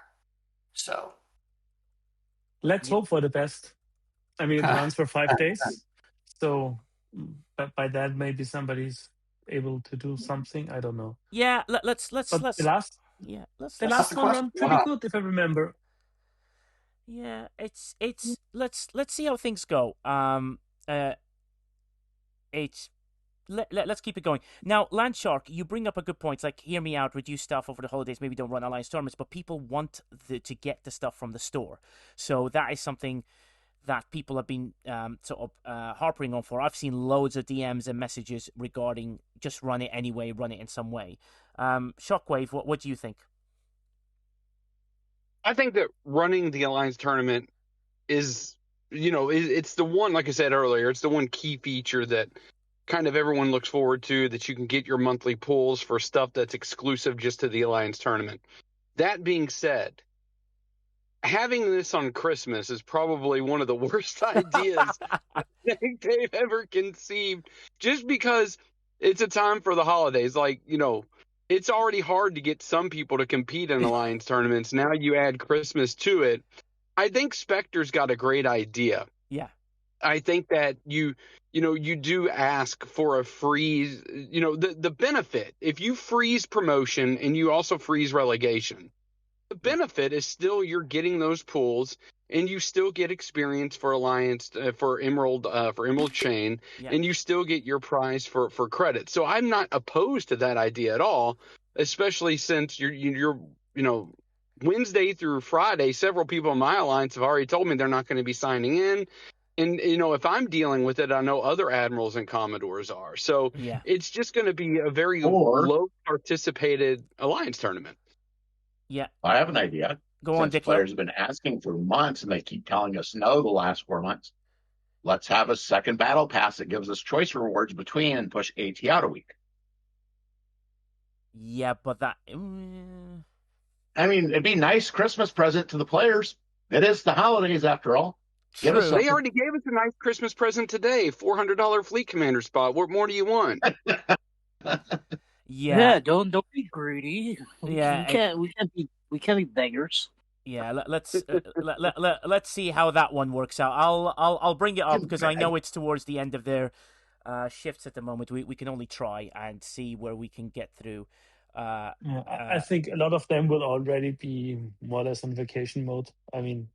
[SPEAKER 11] So
[SPEAKER 4] let's hope for the best. I mean, it runs for 5 days, so by that maybe somebody's able to do something. I don't know.
[SPEAKER 1] Yeah, let's.
[SPEAKER 4] But the last one ran pretty good, if I remember.
[SPEAKER 1] Yeah, it's let's see how things go. Let's keep it going. Now, Landshark, you bring up a good point. It's like, hear me out, reduce stuff over the holidays, maybe don't run Alliance tournaments, but people want to get the stuff from the store. So that is something that people have been harping on for. I've seen loads of DMs and messages regarding just run it anyway, run it in some way. Shockwave, what do you think?
[SPEAKER 9] I think that running the Alliance tournament is, it's the one, like I said earlier, it's the one key feature that kind of everyone looks forward to, that you can get your monthly pulls for stuff that's exclusive just to the Alliance tournament. That being said, having this on Christmas is probably one of the worst ideas I think they've ever conceived, just because it's a time for the holidays. Like, it's already hard to get some people to compete in Alliance tournaments. Now you add Christmas to it. I think Spectre's got a great idea.
[SPEAKER 1] Yeah.
[SPEAKER 9] I think that you do ask for a freeze, the benefit. If you freeze promotion and you also freeze relegation, the benefit is still you're getting those pools and you still get experience for Alliance, for Emerald Chain, and you still get your prize for credit. So I'm not opposed to that idea at all, especially since you're Wednesday through Friday, several people in my alliance have already told me they're not going to be signing in. And, if I'm dealing with it, I know other admirals and commodores are. So it's just going to be a very low participated Alliance tournament.
[SPEAKER 1] Yeah.
[SPEAKER 5] I have an idea.
[SPEAKER 1] Go on, Dick.
[SPEAKER 5] Players have been asking for months, and they keep telling us no the last 4 months. Let's have a second battle pass that gives us choice rewards between and push AT out a week.
[SPEAKER 1] Yeah, but that...
[SPEAKER 5] I mean, it'd be a nice Christmas present to the players. It is the holidays, after all.
[SPEAKER 9] They already gave us a nice Christmas present today, $400 fleet commander spot. What more do you want?
[SPEAKER 8] Yeah, don't be greedy.
[SPEAKER 1] Yeah,
[SPEAKER 8] we can't be beggars.
[SPEAKER 1] Yeah, let's see how that one works out. I'll bring it up because I know it's towards the end of their shifts at the moment. We can only try and see where we can get through.
[SPEAKER 4] I think a lot of them will already be more or less on vacation mode. I mean.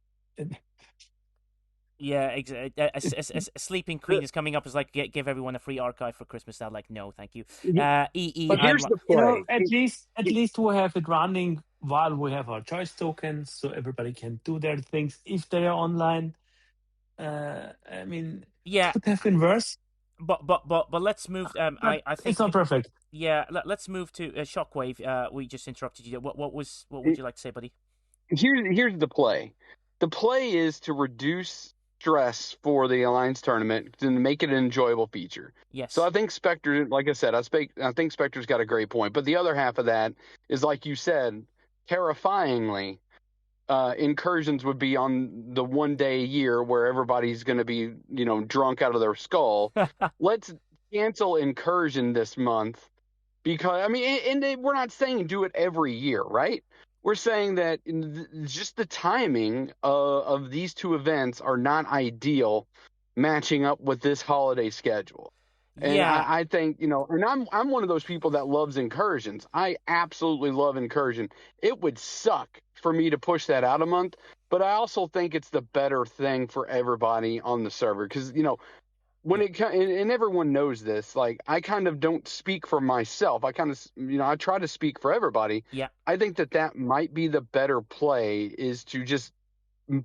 [SPEAKER 1] Yeah, a Sleeping Queen is coming up as like give everyone a free archive for Christmas. Now, like, no, thank you.
[SPEAKER 4] But here's the play. At least we have it running while we have our choice tokens, so everybody can do their things if they are online. I mean, it could have been worse.
[SPEAKER 1] But let's move. I think
[SPEAKER 4] it's not perfect.
[SPEAKER 1] Yeah, let's move to Shockwave. We just interrupted you. What would you like to say, buddy?
[SPEAKER 9] Here's the play. The play is to reduce stress for the Alliance tournament and make it an enjoyable feature.
[SPEAKER 1] Yes.
[SPEAKER 9] So I think Spectre, like I said, I think Spectre's got a great point. But the other half of that is, like you said, terrifyingly, Incursions would be on the 1 day a year where everybody's going to be, drunk out of their skull. Let's cancel Incursion this month because, we're not saying do it every year, right? We're saying that just the timing of these two events are not ideal matching up with this holiday schedule. And I think, and I'm one of those people that loves Incursions. I absolutely love Incursion. It would suck for me to push that out a month, but I also think it's the better thing for everybody on the server because, when and everyone knows this, like, I kind of don't speak for myself. I kind of, I try to speak for everybody.
[SPEAKER 1] Yeah.
[SPEAKER 9] I think that might be the better play is to just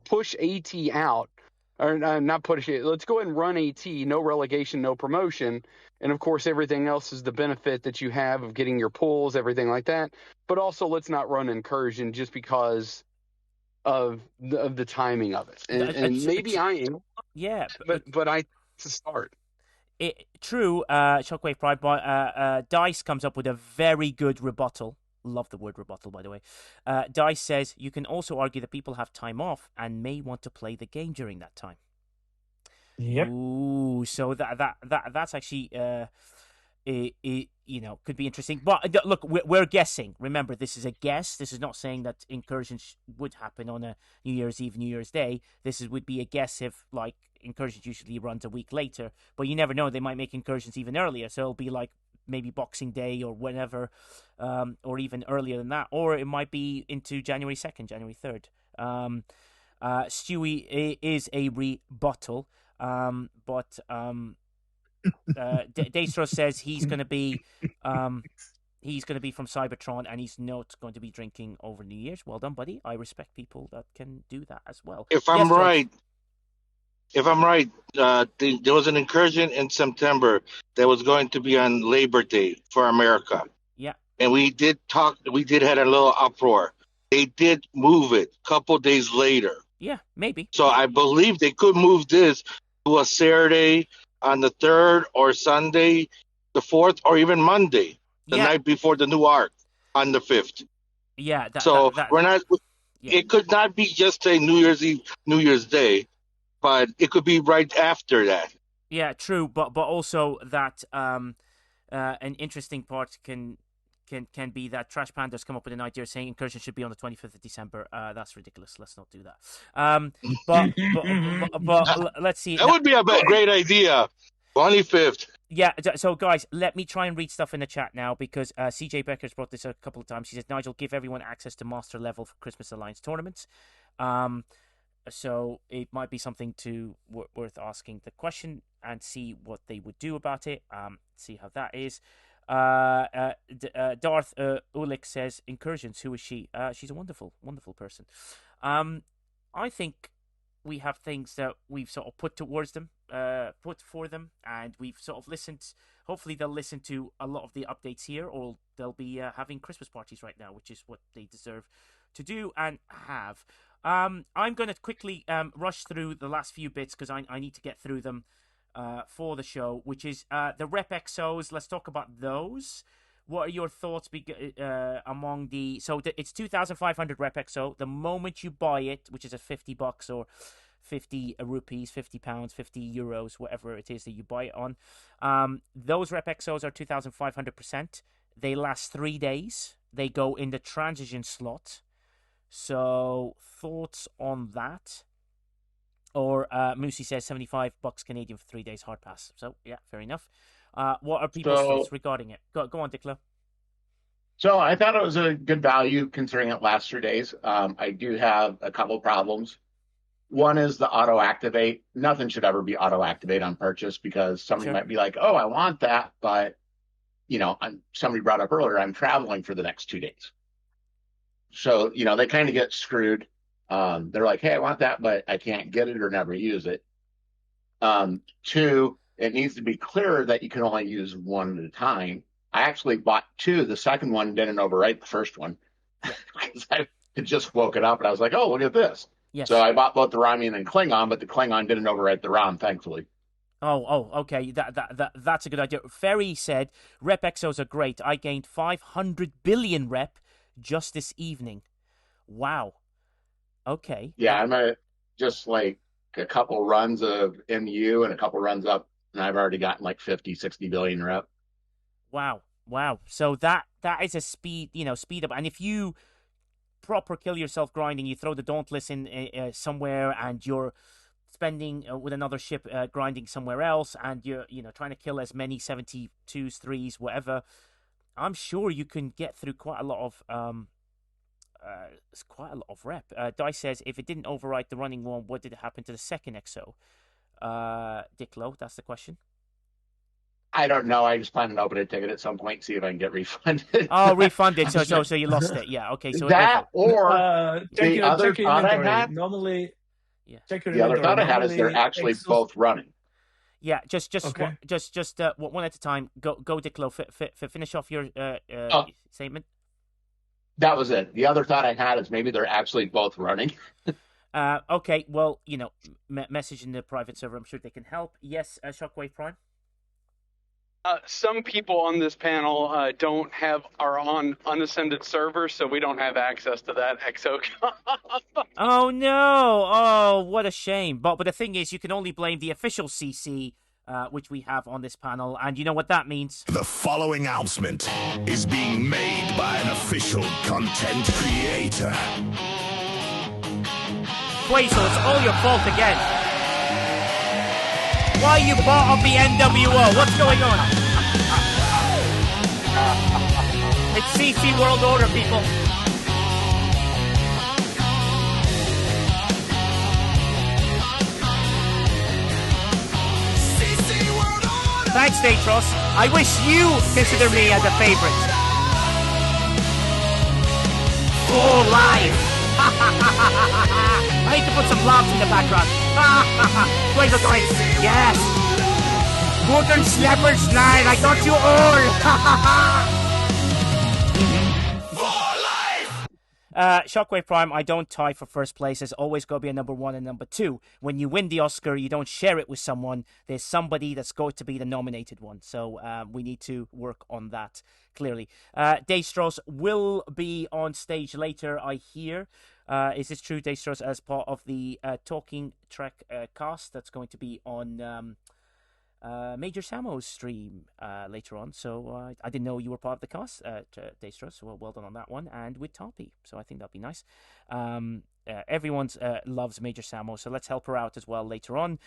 [SPEAKER 9] push AT out, or not push it. Let's go ahead and run AT, no relegation, no promotion. And of course, everything else is the benefit that you have of getting your pulls, everything like that. But also, let's not run Incursion just because of the timing of it. And maybe I am.
[SPEAKER 1] Yeah.
[SPEAKER 9] But I. To start.
[SPEAKER 1] True, Shockwave Pride, but Dice comes up with a very good rebuttal. Love the word rebuttal, by the way. Dice says, you can also argue that people have time off and may want to play the game during that time.
[SPEAKER 4] Yep.
[SPEAKER 1] Ooh, so that's actually could be interesting. But look, we're guessing. Remember, this is a guess. This is not saying that Incursions would happen on a New Year's Eve, New Year's Day. Would be a guess if like Incursions usually runs a week later. But you never know. They might make Incursions even earlier. So it'll be like maybe Boxing Day or whenever, or even earlier than that. Or it might be into January 2nd, January 3rd. Stewie is a rebuttal. Daystro says he's going to be from Cybertron and he's not going to be drinking over New Year's. Well done, buddy. I respect people that can do that as well.
[SPEAKER 7] If I'm right, there was an incursion in September that was going to be on Labor Day for America.
[SPEAKER 1] Yeah.
[SPEAKER 7] And we did had a little uproar. They did move it a couple days later.
[SPEAKER 1] Yeah, maybe.
[SPEAKER 7] So I believe they could move this to a Saturday on the 3rd or Sunday, the 4th, or even Monday, the night before the new arc on the 5th.
[SPEAKER 1] Yeah.
[SPEAKER 7] We're not. Yeah. It could not be just a New Year's Eve, New Year's Day, but it could be right after that.
[SPEAKER 1] Yeah, true. But also that an interesting part can be that Trash Panda's come up with an idea saying Incursion should be on the 25th of December. That's ridiculous. Let's not do that. But let's see.
[SPEAKER 7] That would be a great idea. 25th.
[SPEAKER 1] Yeah, so guys, let me try and read stuff in the chat now because CJ Becker's brought this a couple of times. He says, Nigel, give everyone access to Master level for Christmas Alliance tournaments. So it might be something worth asking the question and see what they would do about it. See how that is. Darth Ulick says, Incursions, who is she? She's a wonderful, wonderful person. I think we have things that we've sort of put for them, and we've sort of listened. Hopefully they'll listen to a lot of the updates here, or they'll be having Christmas parties right now, which is what they deserve to do and have. I'm going to quickly rush through the last few bits because I need to get through them for the show, which is the Rep Exos. Let's talk about those. What are your thoughts among the... So it's 2,500 Rep Exo. The moment you buy it, which is at $50 or 50 rupees, 50 pounds, 50 euros, whatever it is that you buy it on, those Rep Exos are 2,500%. They last 3 days. They go in the transition slot. So thoughts on that? Or Moosey says $75 Canadian for 3 days hard pass. So yeah, fair enough. What are people's thoughts regarding it? Go on, Dikla.
[SPEAKER 5] So I thought it was a good value considering it lasts 3 days. I do have a couple problems. One is the auto activate. Nothing should ever be auto activate on purchase because somebody might be like, "Oh, I want that," but somebody brought up earlier, I'm traveling for the next 2 days. So, they kind of get screwed. They're like, hey, I want that, but I can't get it or never use it. 2, it needs to be clear that you can only use one at a time. I actually bought 2. The second one didn't overwrite the first one because I had just woken up and I was like, oh, look at this. Yes. So I bought both the Ramian and Klingon, but the Klingon didn't overwrite the ROM, thankfully.
[SPEAKER 1] Oh, okay. That's a good idea. Ferry said, Rep Exos are great. I gained 500 billion rep just this evening. Wow. Okay.
[SPEAKER 5] Yeah, I'm at just like a couple runs of MU and a couple runs up, and I've already gotten like 50, 60 billion rep.
[SPEAKER 1] Wow. So that is a speed up. And if you proper kill yourself grinding, you throw the Dauntless in somewhere, and you're spending with another ship grinding somewhere else, and you're trying to kill as many 72s, 3s, whatever. I'm sure you can get through quite a lot of rep. Dice says, if it didn't overwrite the running one, what did happen to the second EXO? Diklo, that's the question.
[SPEAKER 5] I don't know. I just plan to open a ticket at some point, see if I can get refunded.
[SPEAKER 1] Oh, refunded. So you lost it. Yeah. Okay. So
[SPEAKER 5] that or the other thought I had.
[SPEAKER 4] Normally, check your
[SPEAKER 5] the other thought I had is they're actually both running.
[SPEAKER 1] Yeah, just one at a time. Go, Diklo. Finish off your statement.
[SPEAKER 5] That was it. The other thought I had is maybe they're actually both running.
[SPEAKER 1] Okay. Well, message in the private server. I'm sure they can help. Yes, Shockwave Prime.
[SPEAKER 9] Some people on this panel are on unassended servers, so we don't have access to that exo.
[SPEAKER 1] Oh no! Oh, what a shame. But the thing is, you can only blame the official CC, which we have on this panel, and you know what that means.
[SPEAKER 3] The following announcement is being made by an official content creator.
[SPEAKER 1] Quasel, it's all your fault again. Why you bought of the NWO? What's going on? It's CC World Order, people. Thanks, Datros. I wish you consider me as a favorite. For life. I need to put some laughs in the background. Quasel going, yes. Guten Schleppers Night, I got you all. Shockwave Prime, I don't tie for first place. There's always got to be a number 1 and number 2. When you win the Oscar, you don't share it with someone. There's somebody that's going to be the nominated one. So we need to work on that, clearly. Dastros will be on stage later, I hear. Is this true, Dastros, as part of the Talking Trek cast that's going to be on Major Samo's stream later on? So I didn't know you were part of the cast, Dastros, so well done on that one, and with Toppy, so I think that'll be nice. Everyone loves Major Samo, so let's help her out as well later on,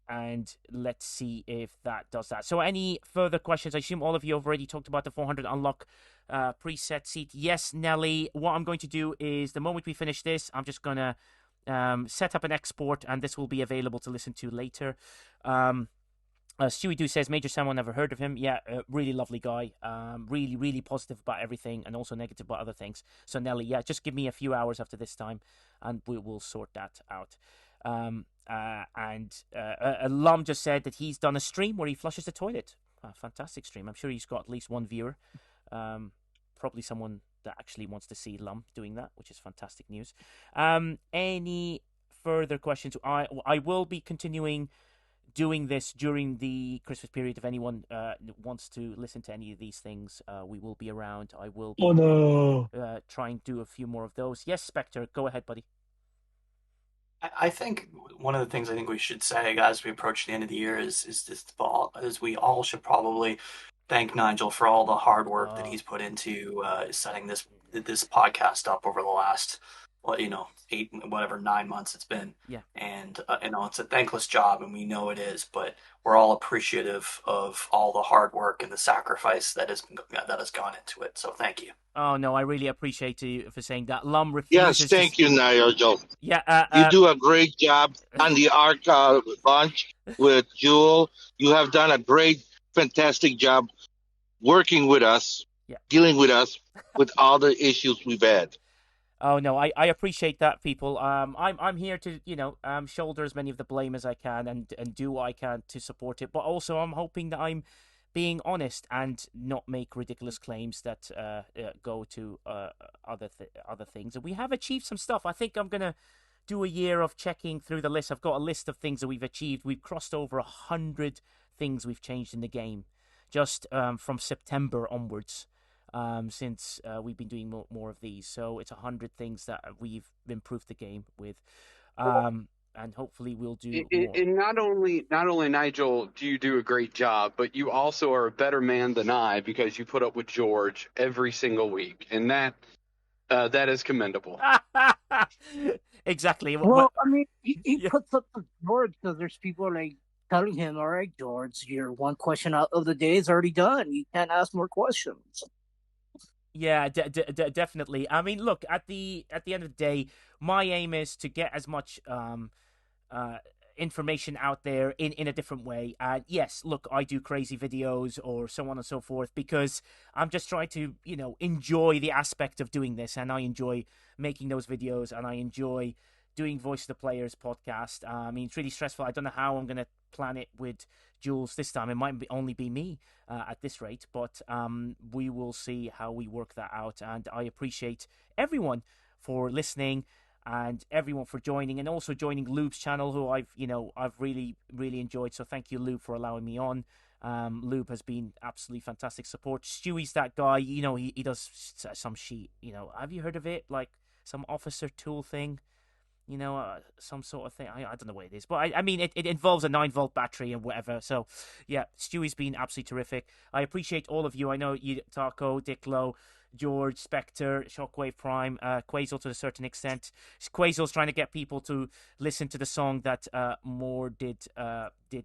[SPEAKER 1] and let's see if that does that. So any further questions? I assume all of you have already talked about the 400 unlock preset seat. Yes, Nelly, what I'm going to do is the moment we finish this, I'm just going to set up an export, and this will be available to listen to later. Stewie Doo says, Major Samo, never heard of him. Yeah, really lovely guy. Really, really positive about everything, and also negative about other things. So, Nelly, yeah, just give me a few hours after this time, and we will sort that out. Lum just said that he's done a stream where he flushes the toilet. Fantastic stream. I'm sure he's got at least one viewer. Probably someone that actually wants to see Lum doing that, which is fantastic news. Any further questions? I will be continuing doing this during the Christmas period. If anyone wants to listen to any of these things, we will be around. I will be trying to do a few more of those. Yes, Spectre, go ahead, buddy.
[SPEAKER 11] I think one of the things I think we should say as we approach the end of the year is we all should probably thank Nigel for all the hard work that he's put into setting this podcast up over the last 9 months it's been.
[SPEAKER 1] Yeah.
[SPEAKER 11] And it's a thankless job, and we know it is, but we're all appreciative of all the hard work and the sacrifice that has gone into it. So thank you.
[SPEAKER 1] Oh no, I really appreciate you for saying that. Lum refuses.
[SPEAKER 7] Yes, thank you, Nigel.
[SPEAKER 1] Yeah,
[SPEAKER 7] you do a great job on the ARC launch with Jewel. You have done a great, fantastic job working with us, dealing with us with all the issues we've had.
[SPEAKER 1] Oh no, I appreciate that, people. I'm here to shoulder as many of the blame as I can and do what I can to support it. But also, I'm hoping that I'm being honest and not make ridiculous claims that go to other things. And we have achieved some stuff. I think I'm gonna do a year of checking through the list. I've got a list of things that we've achieved. We've crossed over 100 things we've changed in the game, just from September onwards. Since we've been doing more of these, so it's 100 things that we've improved the game with, and hopefully we'll do more.
[SPEAKER 9] And not only Nigel, do you do a great job, but you also are a better man than I because you put up with George every single week, and that is commendable.
[SPEAKER 1] Exactly.
[SPEAKER 8] Well, I mean, he puts up with George because there's people like telling him, "All right, George, your one question out of the day is already done. You can't ask more questions."
[SPEAKER 1] Yeah, definitely. I mean, look, at the end of the day, my aim is to get as much information out there in a different way. And yes, look, I do crazy videos or so on and so forth because I'm just trying to, enjoy the aspect of doing this, and I enjoy making those videos, and I enjoy doing Voice of the Players podcast. I mean, it's really stressful. I don't know how I'm going to plan it with Jules this time. It might only be me at this rate, but we will see how we work that out. And I appreciate everyone for listening and everyone for joining, and also joining Lube's channel, who I've really, really enjoyed. So thank you, Lube, for allowing me on. Lube has been absolutely fantastic support. Stewie's that guy, you know, he does some sheet, you know. Have you heard of it? Like some officer tool thing, you know, some sort of thing. I don't know what it is, but I mean, it involves a 9-volt battery and whatever. So, yeah, Stewie's been absolutely terrific. I appreciate all of you. I know you, Taco, Dick Lowe, George, Spectre, Shockwave Prime, Quasel to a certain extent. Quasel's trying to get people to listen to the song that Moore did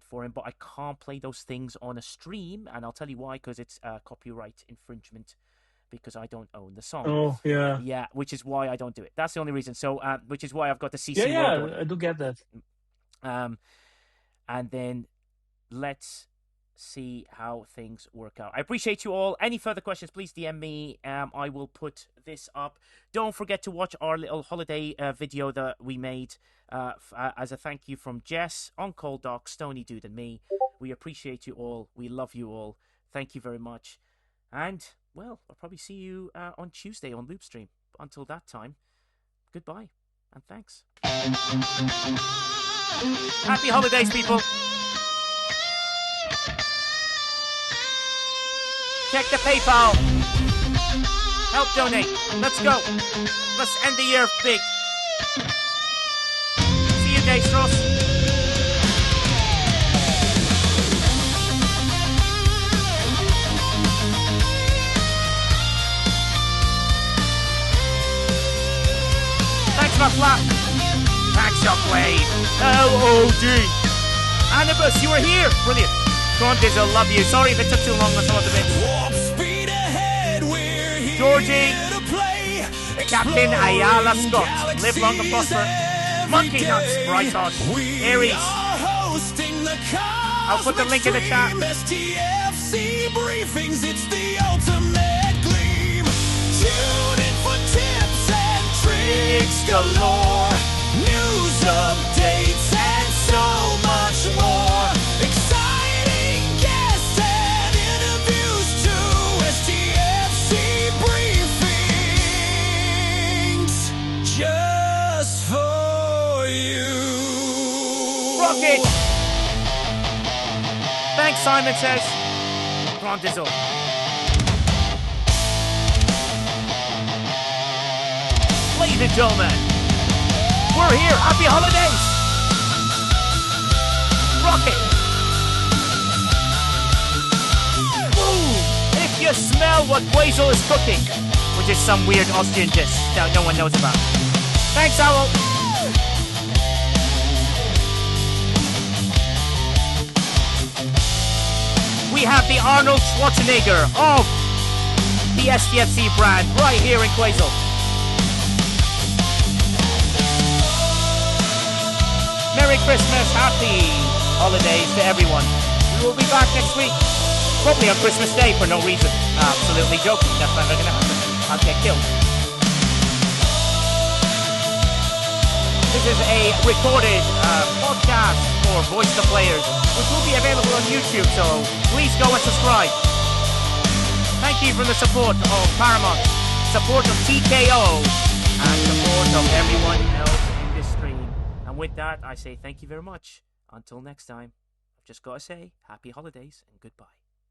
[SPEAKER 1] for him, but I can't play those things on a stream, and I'll tell you why, because it's copyright infringement, because I don't own the song.
[SPEAKER 4] Oh, yeah.
[SPEAKER 1] Yeah, which is why I don't do it. That's the only reason. So, which is why I've got the CC
[SPEAKER 4] Yeah, I do get that.
[SPEAKER 1] And then let's see how things work out. I appreciate you all. Any further questions, please DM me. I will put this up. Don't forget to watch our little holiday video that we made as a thank you from Jess, On Call Doc, Stony Dude, and me. We appreciate you all. We love you all. Thank you very much. And, well, I'll probably see you on Tuesday on Loopstream. Until that time, goodbye and thanks. Happy holidays, people. Check the PayPal. Help donate. Let's go. Let's end the year big. See you, Dextros. Thanks, my flap. Thanks, Shockwave. LOD. Annabus, you were here. Brilliant. Go on, Dizzle, love you. Sorry if it took too long on some of the bits.
[SPEAKER 2] Warp speed ahead, we're here
[SPEAKER 1] Georgie,
[SPEAKER 2] to play.
[SPEAKER 1] Captain Ayala Scott, live long and prosper. Monkey Nuts, Brighthorn, Aries. I'll put the link in the chat.
[SPEAKER 2] STFC Briefings, it's the ultimate gleam. Tune in for tips and tricks galore. News updates and so much more. Exciting guests and interviews too. STFC Briefings, just for you.
[SPEAKER 1] Rocket! Thanks, Simon says. Ron Dizzle. Ladies and gentlemen, we're here. Happy holidays! Rocket! Ooh! If you smell what Quasel is cooking, which is some weird Austrian dish that no one knows about. Thanks, Owl! We have the Arnold Schwarzenegger of the STFC brand right here in Quasel. Merry Christmas, happy holidays to everyone. We will be back next week, probably on Christmas Day for no reason. Absolutely joking, that's never going to happen. I'll get killed. This is a recorded podcast for Voice the Players, which will be available on YouTube, so please go and subscribe. Thank you for the support of Paramount, support of TKO, and support of everyone else in this stream. And with that, I say thank you very much. Until next time, I've just got to say happy holidays and goodbye.